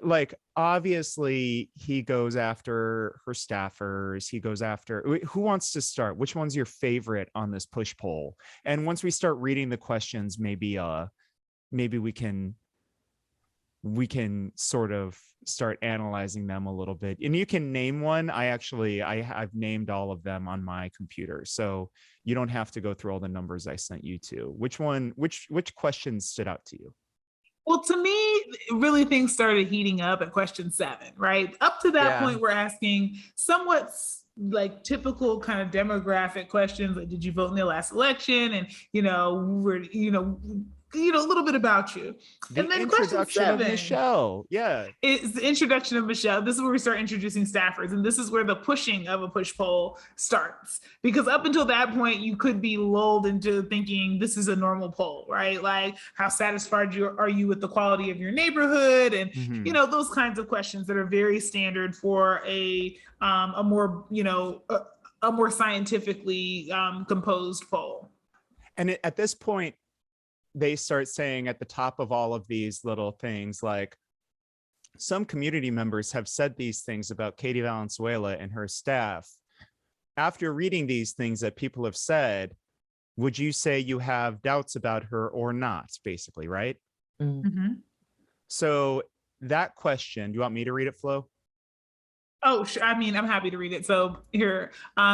A: like, obviously he goes after her staffers, he goes after, who wants to start? Which one's your favorite on this push poll? And once we start reading the questions, maybe we can sort of start analyzing them a little bit. And you can name one. I've named all of them on my computer, so you don't have to go through all the numbers I sent you to. Which questions stood out to you?
C: Well, to me, really things started heating up at question 7, right? Up to that point, we're asking somewhat like typical kind of demographic questions, like, did you vote in the last election? And, a little bit about you. And then question 7
A: of Michelle. Yeah.
C: It's the introduction of Michelle. This is where we start introducing staffers. And this is where the pushing of a push poll starts. Because up until that point, you could be lulled into thinking this is a normal poll, right? Like, how satisfied are you with the quality of your neighborhood? And, those kinds of questions that are very standard for a more scientifically composed poll.
A: And at this point, they start saying at the top of all of these little things, like, some community members have said these things about Katie Valenzuela and her staff. After reading these things that people have said, would you say you have doubts about her or not, basically, right?
C: Mm-hmm.
A: So that question, do you want me to read it, Flo?
C: Oh, I mean, I'm happy to read it. So here,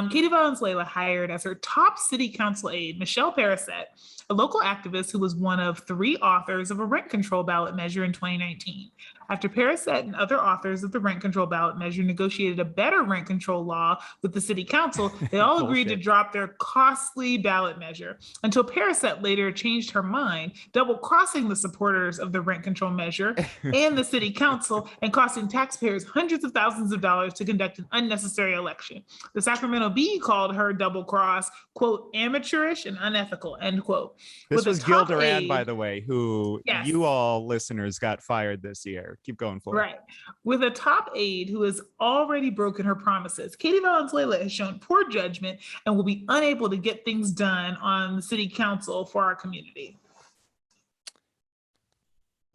C: Katie Valenzuela hired as her top city council aide, Michelle Parasette, a local activist who was one of 3 authors of a rent control ballot measure in 2019. After Parasette and other authors of the rent control ballot measure negotiated a better rent control law with the city council, they all agreed to drop their costly ballot measure until Parasette later changed her mind, double-crossing the supporters of the rent control measure and the city council and costing taxpayers hundreds of thousands of dollars to conduct an unnecessary election. The Sacramento Bee called her double cross, quote, amateurish and unethical, end quote.
A: This was Gil Duran, by the way, who you all listeners got fired this year. Keep going forward.
C: Right. With a top aide who has already broken her promises, Katie Valenzuela has shown poor judgment and will be unable to get things done on the city council for our community.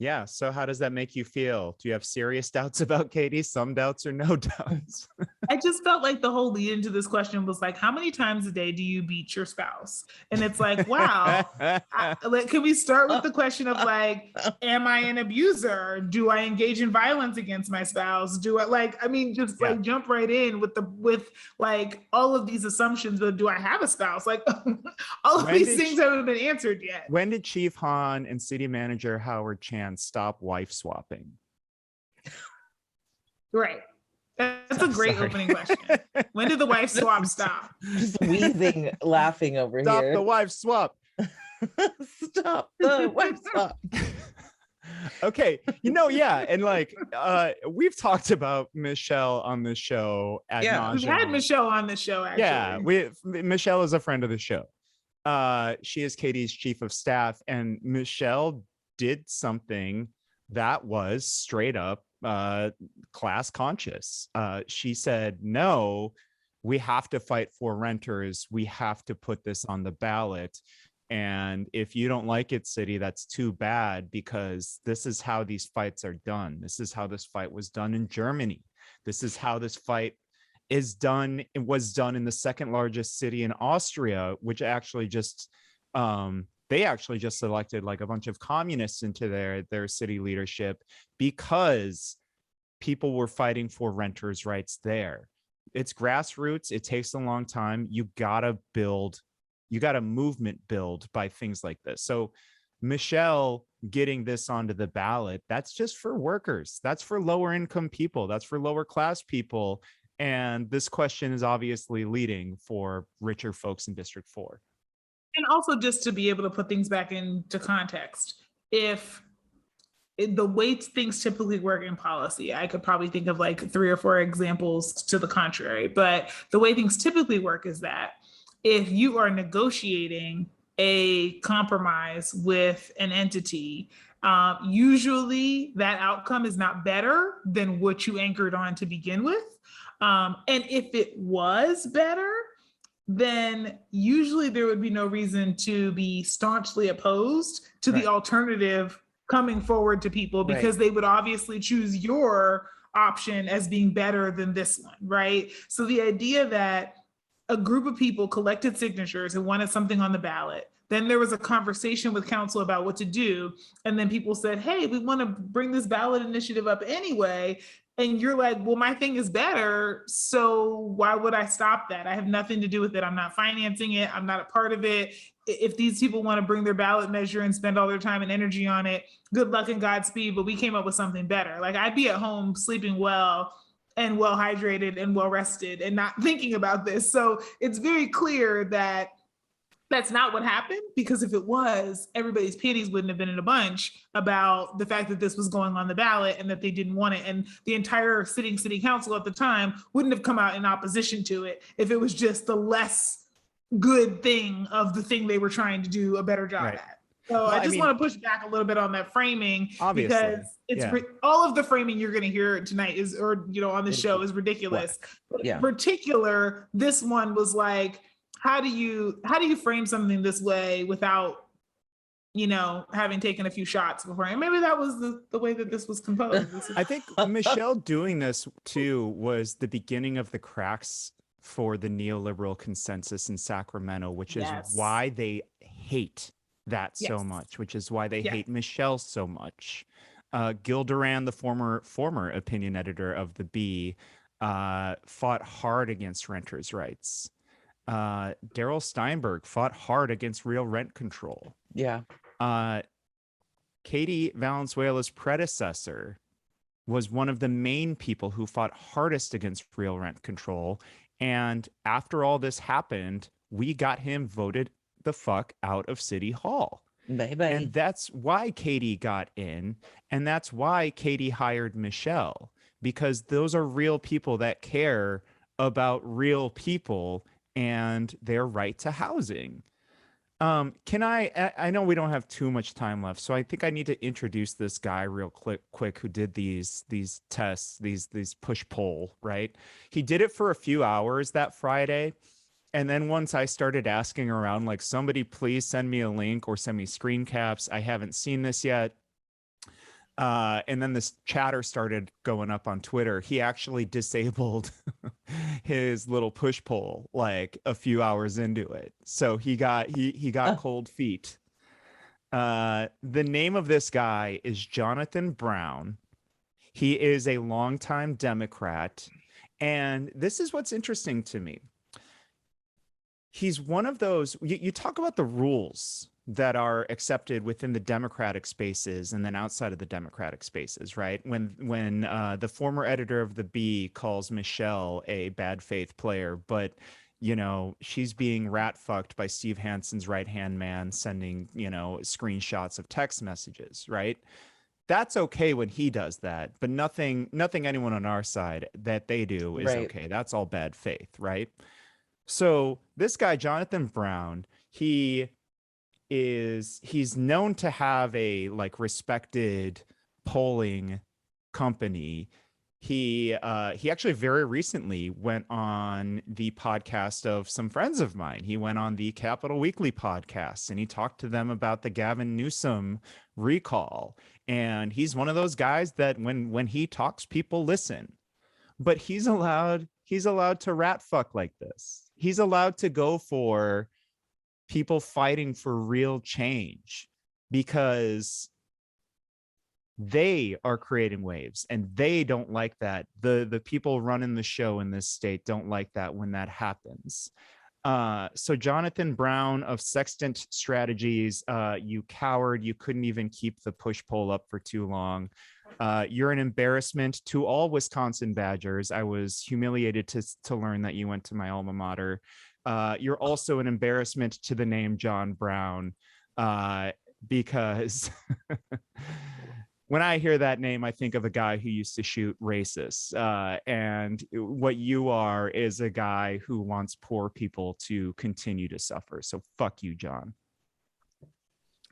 A: Yeah. So how does that make you feel? Do you have serious doubts about Katie? Some doubts or no doubts?
C: I just felt like the whole lead into this question was like, how many times a day do you beat your spouse? And it's like, wow. Can we start with the question of like, am I an abuser? Do I engage in violence against my spouse? Do I like jump right in with like all of these assumptions, but do I have a spouse? Like all of these things haven't been answered yet.
A: When did Chief Hahn and City Manager Howard Chan stop wife swapping?
C: Right. That's a great opening question. When did the wife swap stop?
B: Just wheezing, laughing over
A: Stop
B: here.
A: the wife swap.
B: Stop the wife swap.
A: Okay. And like we've talked about Michelle on this show ad nauseam.
C: We've had Michelle on the show, actually.
A: Michelle is a friend of the show. She is Katie's chief of staff, and Michelle did something that was straight up class conscious. She said, no, we have to fight for renters. We have to put this on the ballot. And if you don't like it, city, that's too bad, because this is how these fights are done. This is how this fight was done in Germany. This is how this fight is done. It was done in the second largest city in Austria, which actually just they actually just elected like a bunch of communists into their city leadership because people were fighting for renters' rights there. It's grassroots. It takes a long time. You gotta movement build by things like this. So Michelle getting this onto the ballot, that's just for workers. That's for lower income people. That's for lower class people. And this question is obviously leading for richer folks in District 4.
C: And also, just to be able to put things back into context, the way things typically work in policy, I could probably think of like 3 or 4 examples to the contrary, but the way things typically work is that if you are negotiating a compromise with an entity, usually that outcome is not better than what you anchored on to begin with. And if it was better, then usually there would be no reason to be staunchly opposed to the alternative coming forward to people, because they would obviously choose your option as being better than this one, right? So the idea that a group of people collected signatures and wanted something on the ballot, then there was a conversation with council about what to do, and then people said, hey, we want to bring this ballot initiative up anyway. And you're like, well, my thing is better, so why would I stop that? I have nothing to do with it. I'm not financing it. I'm not a part of it. If these people want to bring their ballot measure and spend all their time and energy on it, good luck and Godspeed, but we came up with something better. Like, I'd be at home sleeping well and well hydrated and well rested and not thinking about this. So it's very clear that that's not what happened, because if it was, everybody's panties wouldn't have been in a bunch about the fact that this was going on the ballot and that they didn't want it. And the entire sitting city council at the time wouldn't have come out in opposition to it if it was just the less good thing of the thing they were trying to do a better job at. So I just want to push back a little bit on that framing, because it's all of the framing you're going to hear tonight is, or, you know, on the show is ridiculous. But in particular, this one was like, how do you frame something this way without, you know, having taken a few shots before? And maybe that was the way that this was composed.
A: I think Michelle doing this too was the beginning of the cracks for the neoliberal consensus in Sacramento, which is why they hate that so much, which is why they hate Michelle so much. Gil Duran, the former opinion editor of the Bee, fought hard against renters' rights. Daryl Steinberg fought hard against real rent control. Katie Valenzuela's predecessor was one of the main people who fought hardest against real rent control. And after all this happened, we got him voted the fuck out of City Hall. And that's why Katie got in. And that's why Katie hired Michelle, because those are real people that care about real people and their right to housing. Can I know we don't have too much time left, so I think I need to introduce this guy real quick who did these tests, these push poll, right? He did it for a few hours that Friday. And then once I started asking around, like, somebody please send me a link or send me screen caps. I haven't seen this yet. And then this chatter started going up on Twitter. He actually disabled his little push poll like a few hours into it. So he got cold feet. The name of this guy is Jonathan Brown. He is a longtime Democrat. And this is what's interesting to me. He's one of those, you talk about the rules that are accepted within the Democratic spaces and then outside of the Democratic spaces, right? When the former editor of the Bee calls Michelle a bad faith player, but, you know, she's being rat fucked by Steve Hanson's right-hand man sending, you know, screenshots of text messages, right? That's okay when he does that, but nothing anyone on our side that they do is okay. That's all bad faith, right? So this guy, Jonathan Brown, he's known to have a like respected polling company. he actually very recently went on the podcast of some friends of mine. He went on the Capitol Weekly podcast and he talked to them about the Gavin Newsom recall. And he's one of those guys that when he talks, people listen. But he's allowed to rat fuck like this. He's allowed to go for people fighting for real change because they are creating waves and they don't like that. The people running the show in this state don't like that when that happens. So Jonathan Brown of Sextant Strategies, you coward, you couldn't even keep the push poll up for too long. You're an embarrassment to all Wisconsin Badgers. I was humiliated to learn that you went to my alma mater. You're also an embarrassment to the name John Brown, because when I hear that name, I think of a guy who used to shoot racists. And what you are is a guy who wants poor people to continue to suffer. So fuck you, John.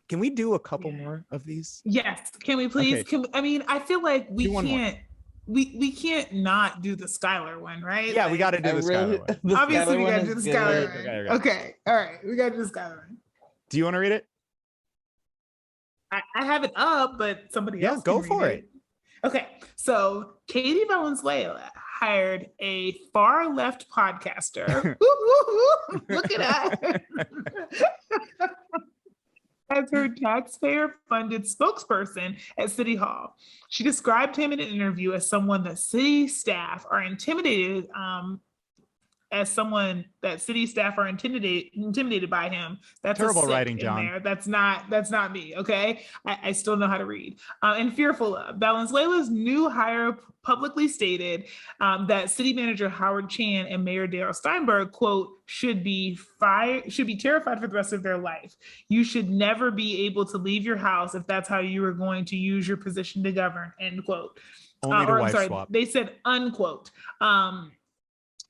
A: Can we do a couple more of these?
C: Yes. Can we please?
A: Okay.
C: I feel like we can't. We can't not do the Skylar one, right?
A: Yeah, we got to do the Skylar one.
C: Obviously, we got to do the Skylar one. Okay. All right. We got to do the Skylar one.
A: Do you want to read it?
C: I have it up, but somebody else can
A: go for it.
C: Okay, so Katie Valenzuela hired a far left podcaster. Look at that. As her taxpayer-funded spokesperson at City Hall. She described him in an interview as someone that city staff are intimidated intimidated by him. That's
A: terrible writing, John.
C: there. That's not me. Okay, I still know how to read. And fearful of. Valenzuela's new hire publicly stated that City Manager Howard Chan and Mayor Darrell Steinberg, quote, should be terrified for the rest of their life. You should never be able to leave your house if that's how you are going to use your position to govern. End quote.
A: Only to wife swap.
C: They said unquote.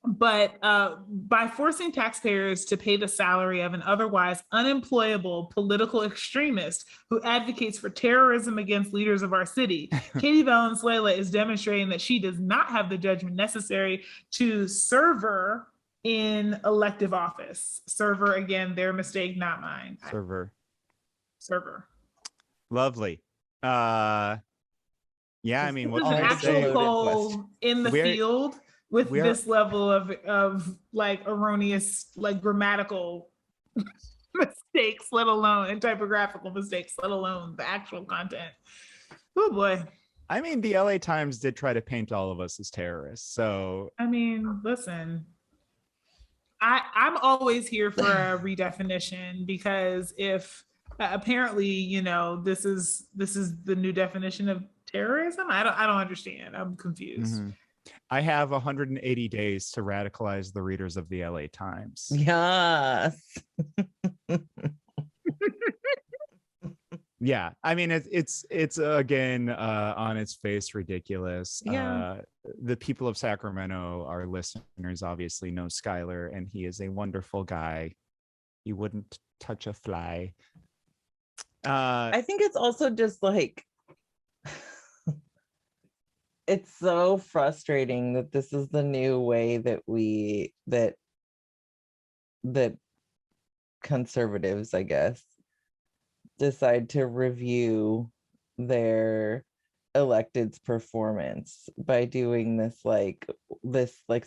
C: But by forcing taxpayers to pay the salary of an otherwise unemployable political extremist who advocates for terrorism against leaders of our city, Katie Valenzuela is demonstrating that she does not have the judgment necessary to serve her in elective office. Server, again, their mistake, not mine.
A: Server.
C: Lovely.
A: Yeah, I mean,
C: what an actual poll in the field with this level of like erroneous, like grammatical mistakes, let alone, and typographical mistakes, let alone the actual content. Oh boy.
A: I mean, the LA Times did try to paint all of us as terrorists. So
C: I mean, listen, I'm always here for a redefinition, because if apparently, you know, this is the new definition of terrorism. I don't understand. I'm confused.
A: Mm-hmm. I have 180 days to radicalize the readers of the LA Times.
B: Yes.
A: Yeah, I mean, it's again on its face ridiculous.
C: Yeah.
A: The people of Sacramento, our listeners, obviously know Skylar, and he is a wonderful guy. He wouldn't touch a fly.
B: I think it's also just like, it's so frustrating that this is the new way that conservatives, I guess, decide to review their elected's performance by doing this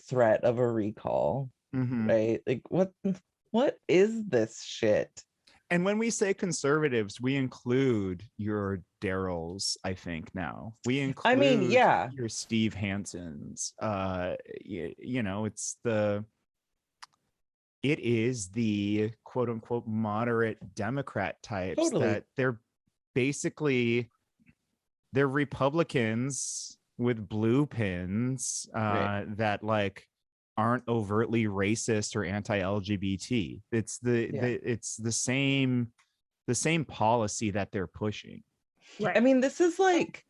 B: threat of a recall.
A: Mm-hmm.
B: Right? Like, what is this shit?
A: And when we say conservatives, we include your Darrells, I think now. We include your Steve Hansons. You know, it is the quote unquote moderate Democrat types that they're Republicans with blue pins that like aren't overtly racist or anti-LGBT. It's the same policy that they're pushing.
B: Right. I mean, this is like,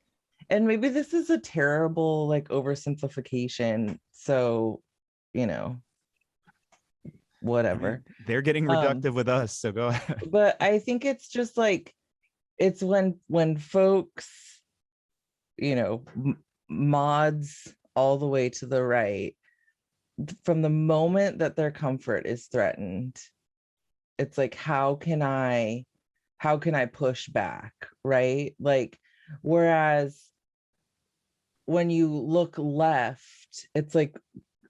B: and maybe this is a terrible like oversimplification. So, you know, whatever.
A: I mean, they're getting reductive with us, so go ahead.
B: But I think it's just like, it's when folks, you know, mods all the way to the right, from the moment that their comfort is threatened, it's like, how can I push back, right? Like, whereas when you look left, it's like,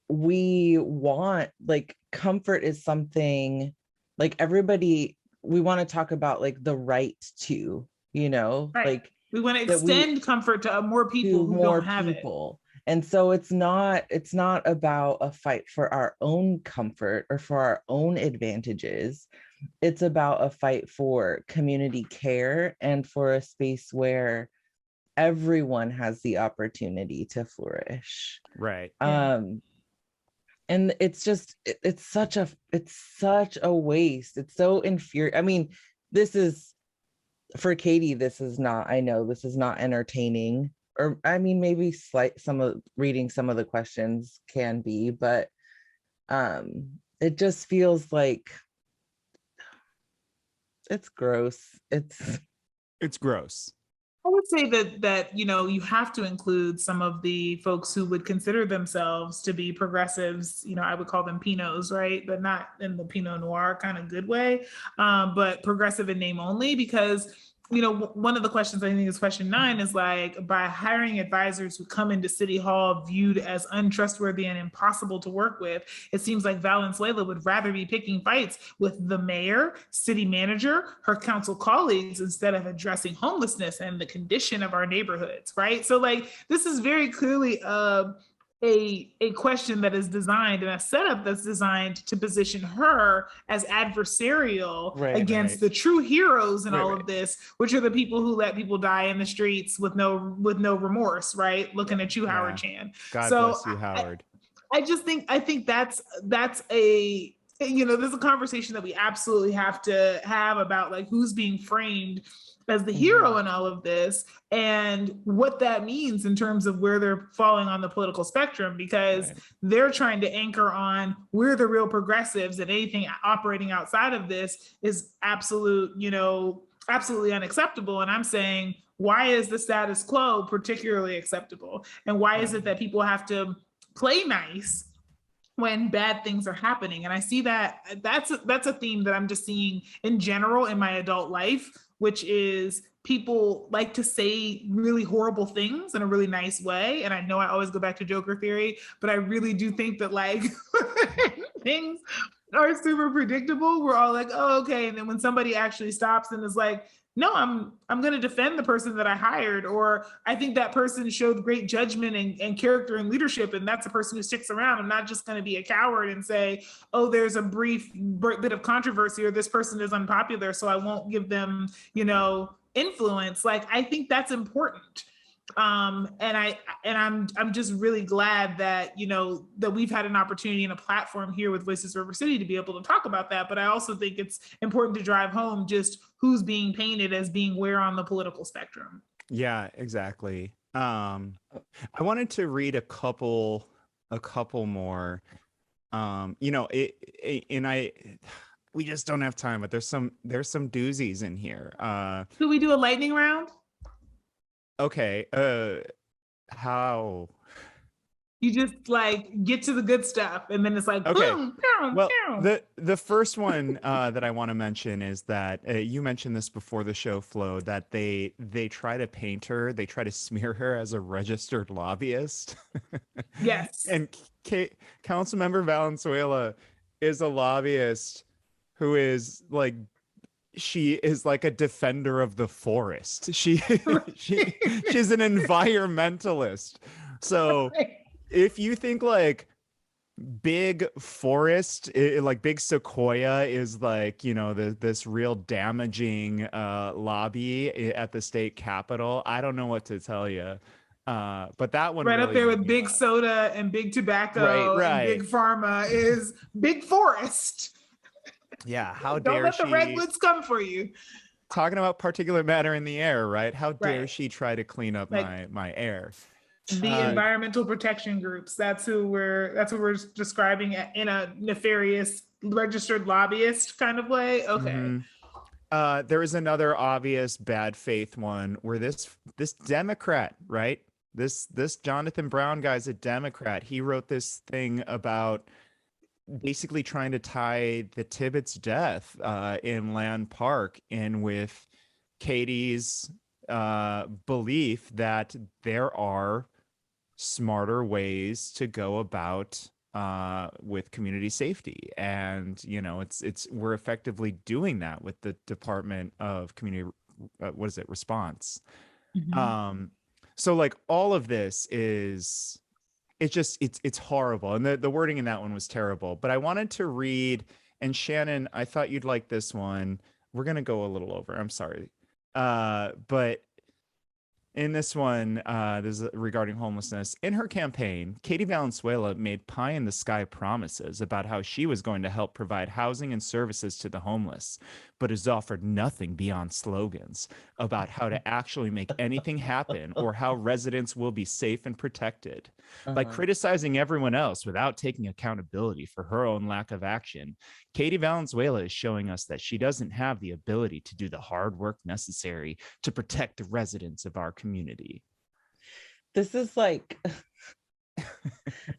B: we want, like, comfort is something, like, everybody, we want to talk about like the right to,
C: Right.
B: like
C: We want to
B: that
C: extend comfort to more people who don't have it.
B: And so it's not about a fight for our own comfort or for our own advantages. It's about a fight for community care and for a space where everyone has the opportunity to flourish.
A: Right.
B: And it's just, it's such a waste. It's so infuriating. I mean, this is, for Katie, this is not entertaining, or I mean, maybe reading some of the questions can be, but it just feels like it's gross.
A: It's gross.
C: I would say that you have to include some of the folks who would consider themselves to be progressives. I would call them Pinots, right? But not in the Pinot Noir kind of good way, but progressive in name only, because one of the questions, I think is question 9, is like, by hiring advisors who come into City Hall viewed as untrustworthy and impossible to work with, it seems like Valenzuela would rather be picking fights with the mayor, city manager, her council colleagues, instead of addressing homelessness and the condition of our neighborhoods, right? So like, this is very clearly a question that is designed, and a setup that's designed to position her as adversarial against the true heroes in all of this, which are the people who let people die in the streets with no remorse, right? Looking at you, Howard Chan.
A: God bless you, Howard.
C: I think that's a, there's a conversation that we absolutely have to have about like who's being framed as the hero in all of this, and what that means in terms of where they're falling on the political spectrum, because they're trying to anchor on, we're the real progressives, and anything operating outside of this is absolutely unacceptable. And I'm saying, why is the status quo particularly acceptable? And why is it that people have to play nice when bad things are happening? And I see that's a theme that I'm just seeing in general in my adult life, which is people like to say really horrible things in a really nice way. And I know I always go back to Joker theory, but I really do think that like things are super predictable. We're all like, oh, okay. And then when somebody actually stops and is like, no, I'm going to defend the person that I hired, or I think that person showed great judgment and character and leadership, and that's a person who sticks around. I'm not just going to be a coward and say, oh, there's a brief bit of controversy, or this person is unpopular, so I won't give them, influence. Like, I think that's important. And I'm just really glad that, that we've had an opportunity and a platform here with Voices River City to be able to talk about that. But I also think it's important to drive home just who's being painted as being where on the political spectrum.
A: Yeah, exactly. I wanted to read a couple more, we just don't have time, but there's some doozies in here.
C: Could we do a lightning round?
A: Okay, how?
C: You just like get to the good stuff, and then it's like,
A: okay.
C: Boom,
A: well,
C: boom.
A: the first one that I want to mention is that you mentioned this before the show flowed, that they try to paint her, they try to smear her as a registered lobbyist.
C: Yes.
A: And Councilmember Valenzuela is a lobbyist who is like, she is like a defender of the forest. She's an environmentalist. So if you think like big forest, like big sequoia is like, this real damaging lobby at the state capitol, I don't know what to tell you. But that one
C: right
A: really
C: up there with big soda and big tobacco
A: right.
C: and big pharma is big forest.
A: Yeah, how
C: Don't
A: dare
C: let
A: she?
C: the redwoods come for you.
A: Talking about particulate matter in the air, right? How dare she try to clean up
C: like,
A: my air?
C: The environmental protection groups. That's who we're describing in a nefarious registered lobbyist kind of way. Okay.
A: There is another obvious bad faith one where this Democrat, right? This Jonathan Brown guy's a Democrat. He wrote this thing about basically trying to tie the Tibbetts' death in Land Park in with Katie's belief that there are smarter ways to go about with community safety. And, you know, we're effectively doing that with the Department of Community, response. So like all of this is, it's horrible. And the wording in that one was terrible, but I wanted to read, and Shannon, I thought you'd like this one. We're going to go a little over. I'm sorry. But in this one, this is regarding homelessness. In her campaign, Katie Valenzuela made pie in the sky promises about how she was going to help provide housing and services to the homeless, but has offered nothing beyond slogans about how to actually make anything happen or how residents will be safe and protected. By criticizing everyone else without taking accountability for her own lack of action, Katie Valenzuela is showing us that she doesn't have the ability to do the hard work necessary to protect the residents of our community.
B: This is like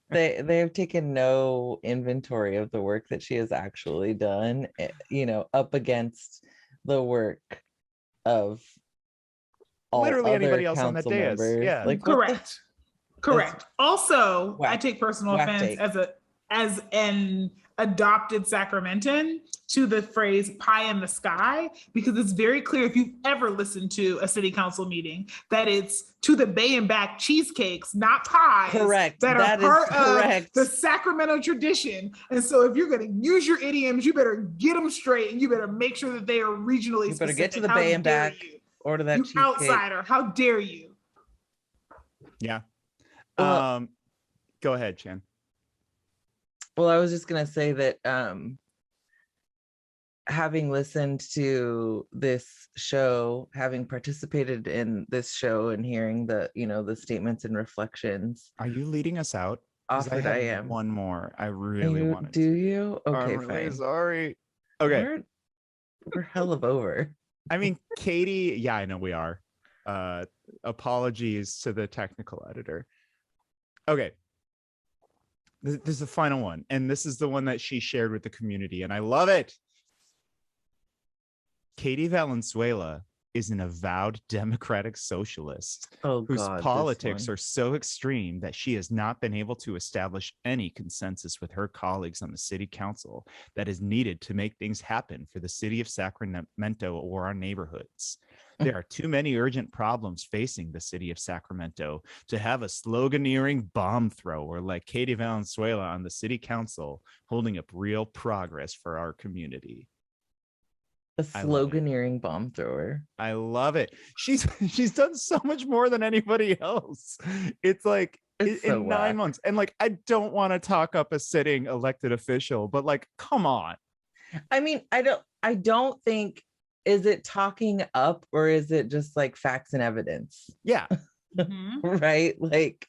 B: they have taken no inventory of the work that she has actually done, you know, up against the work of all
A: literally
B: other
A: anybody else on that
B: council
A: dais.
B: members.
A: Yeah.
B: Like
C: Correct. Also,
B: whack-
C: I take personal
B: whack
C: offense
B: take.
C: as an adopted Sacramentan to the phrase pie in the sky, because it's very clear if you've ever listened to a city council meeting that it's to the bay and back cheesecakes, not pies.
B: Correct.
C: That
B: That
C: are
B: is
C: part of
B: correct.
C: the Sacramento tradition. And so if you're going to use your idioms, you better get them straight and you better make sure that they are regionally
B: You better
C: specific.
B: get to the
C: How
B: bay and
C: dare
B: back,
C: you?
B: order that
C: You
B: cheesecake.
C: outsider, how dare you?
A: Yeah.
B: Well-
A: Go ahead, Chan.
B: Well, I was just gonna say that having listened to this show, having participated in this show and hearing the, you know, the statements and reflections
A: Are you leading us out? 'Cause
B: offered,
A: have
B: I am.
A: one more. I really
B: You,
A: wanted
B: do
A: to.
B: you? Okay,
A: I'm really
B: fine.
A: sorry. Okay.
B: We're hell of over.
A: I mean, Katie, yeah, I know we are. Apologies to the technical editor. Okay. This is the final one. And this is the one that she shared with the community. And I love it. Katie Valenzuela is an avowed Democratic Socialist
B: Oh
A: whose
B: God,
A: politics are so extreme that she has not been able to establish any consensus with her colleagues on the city council that is needed to make things happen for the city of Sacramento or our neighborhoods. There are too many urgent problems facing the city of Sacramento to have a sloganeering bomb thrower like Katie Valenzuela on the city council holding up real progress for our community.
B: A sloganeering bomb thrower.
A: I love it. She's done so much more than anybody else. It's like
B: It's so
A: in 9
B: whack.
A: months. And like, I don't want to talk up a sitting elected official, but like, come on.
B: I mean, I don't think, is it talking up or is it just like facts and evidence?
A: Yeah.
B: Right? Like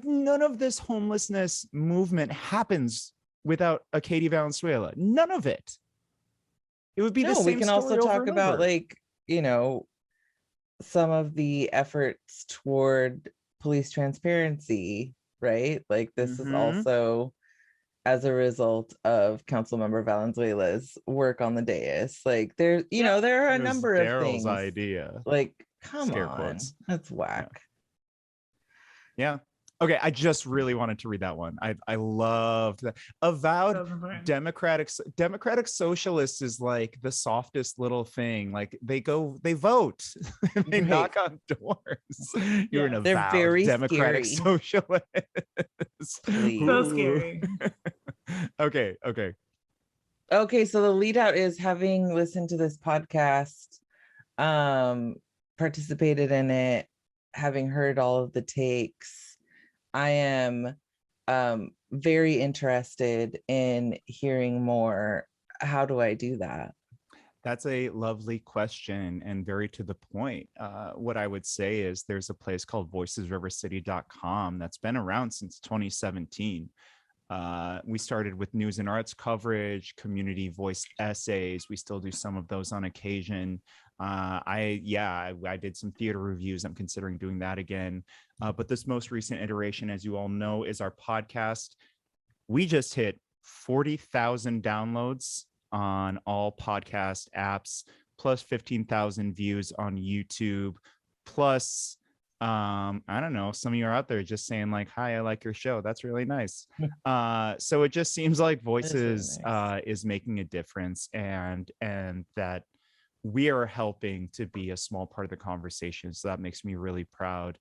A: None of this homelessness movement happens without a Katie Valenzuela. None of it. It would be the same.
B: We can also
A: story
B: talk
A: over and
B: about
A: over.
B: like, you know, some of the efforts toward police transparency, right? Like this is
A: Mhm.
B: also as a result of Councilmember Valenzuela's work on the dais. Like there, you know, there are a
A: It was
B: number of
A: Daryl's
B: things.
A: idea.
B: Like, come
A: Scare
B: on,
A: quotes.
B: that's whack.
A: Yeah. Okay. I just really wanted to read that one. I loved that. Avowed Democratic Socialist is like the softest little thing. Like they vote, they
B: Right.
A: knock on doors. You're an
B: They're
A: avowed
B: very
A: Democratic
B: scary.
A: Socialist.
B: Please.
C: So
A: Ooh.
C: scary.
A: Okay.
B: Okay, so the lead out is having listened to this podcast, participated in it, having heard all of the takes. I am very interested in hearing more. How do I do that?
A: That's a lovely question and very to the point. What I would say is there's a place called voicesrivercity.com that's been around since 2017. We started with news and arts coverage, community voice essays. We still do some of those on occasion. I did some theater reviews. I'm considering doing that again. But this most recent iteration, as you all know, is our podcast. We just hit 40,000 downloads on all podcast apps, plus 15,000 views on YouTube, plus I don't know, some of you are out there just saying like, hi, I like your show. That's really nice. So it just seems like Voices
B: really nice.
A: Is making a difference, and that we are helping to be a small part of the conversation. So that makes me really proud.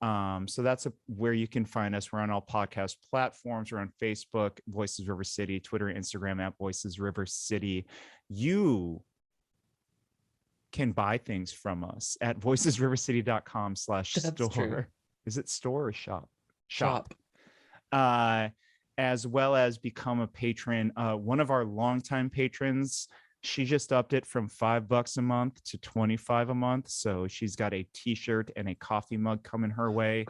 A: So that's where you can find us. We're on all podcast platforms. We're on Facebook, Voices River City, Twitter, Instagram at Voices River City. You can buy things from us at voicesrivercity.com/store. Is it store or shop?
B: Shop.
A: As well as become a patron. One of our longtime patrons, she just upped it from $5 a month to $25 a month. So she's got a t-shirt and a coffee mug coming her way.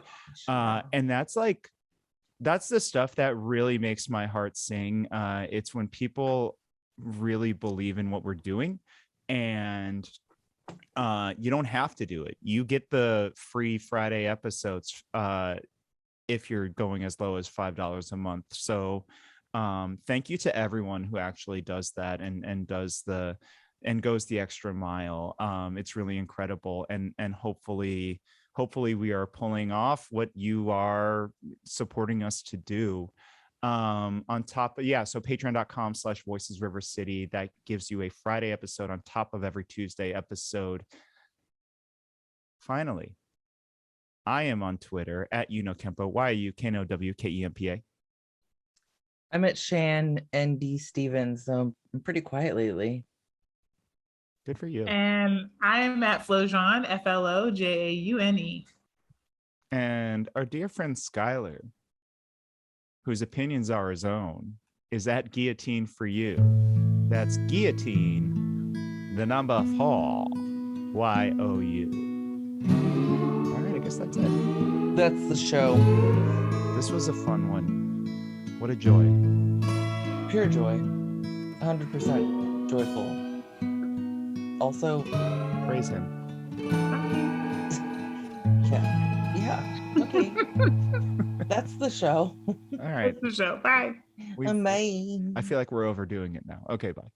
A: And that's the stuff that really makes my heart sing. It's when people really believe in what we're doing, and you don't have to do it. You get the free Friday episodes if you're going as low as $5 a month. So thank you to everyone who actually does that and goes the extra mile. It's really incredible, and hopefully we are pulling off what you are supporting us to do. On top of, so patreon.com/voicesrivercity, that gives you a Friday episode on top of every Tuesday episode. Finally, I am on Twitter at UKNOWKEMPA, YUKNOWKEMPA.
B: I'm at Shannon-D-Stevens, so I'm pretty quiet lately.
A: Good for you.
C: And I am at Flojaune, FLOJAUNE.
A: And our dear friend Skylar, whose opinions are his own, is at Guillotine for You. That's Guillotine, the number 4, YOU. All right, I guess that's it.
B: That's the show.
A: This was a fun one. What a joy.
B: Pure joy. 100% joyful. Also,
A: praise him.
B: Yeah. Okay. That's the show.
A: All right.
C: That's the show. Bye.
B: Bye.
A: I feel like we're overdoing it now. Okay, bye.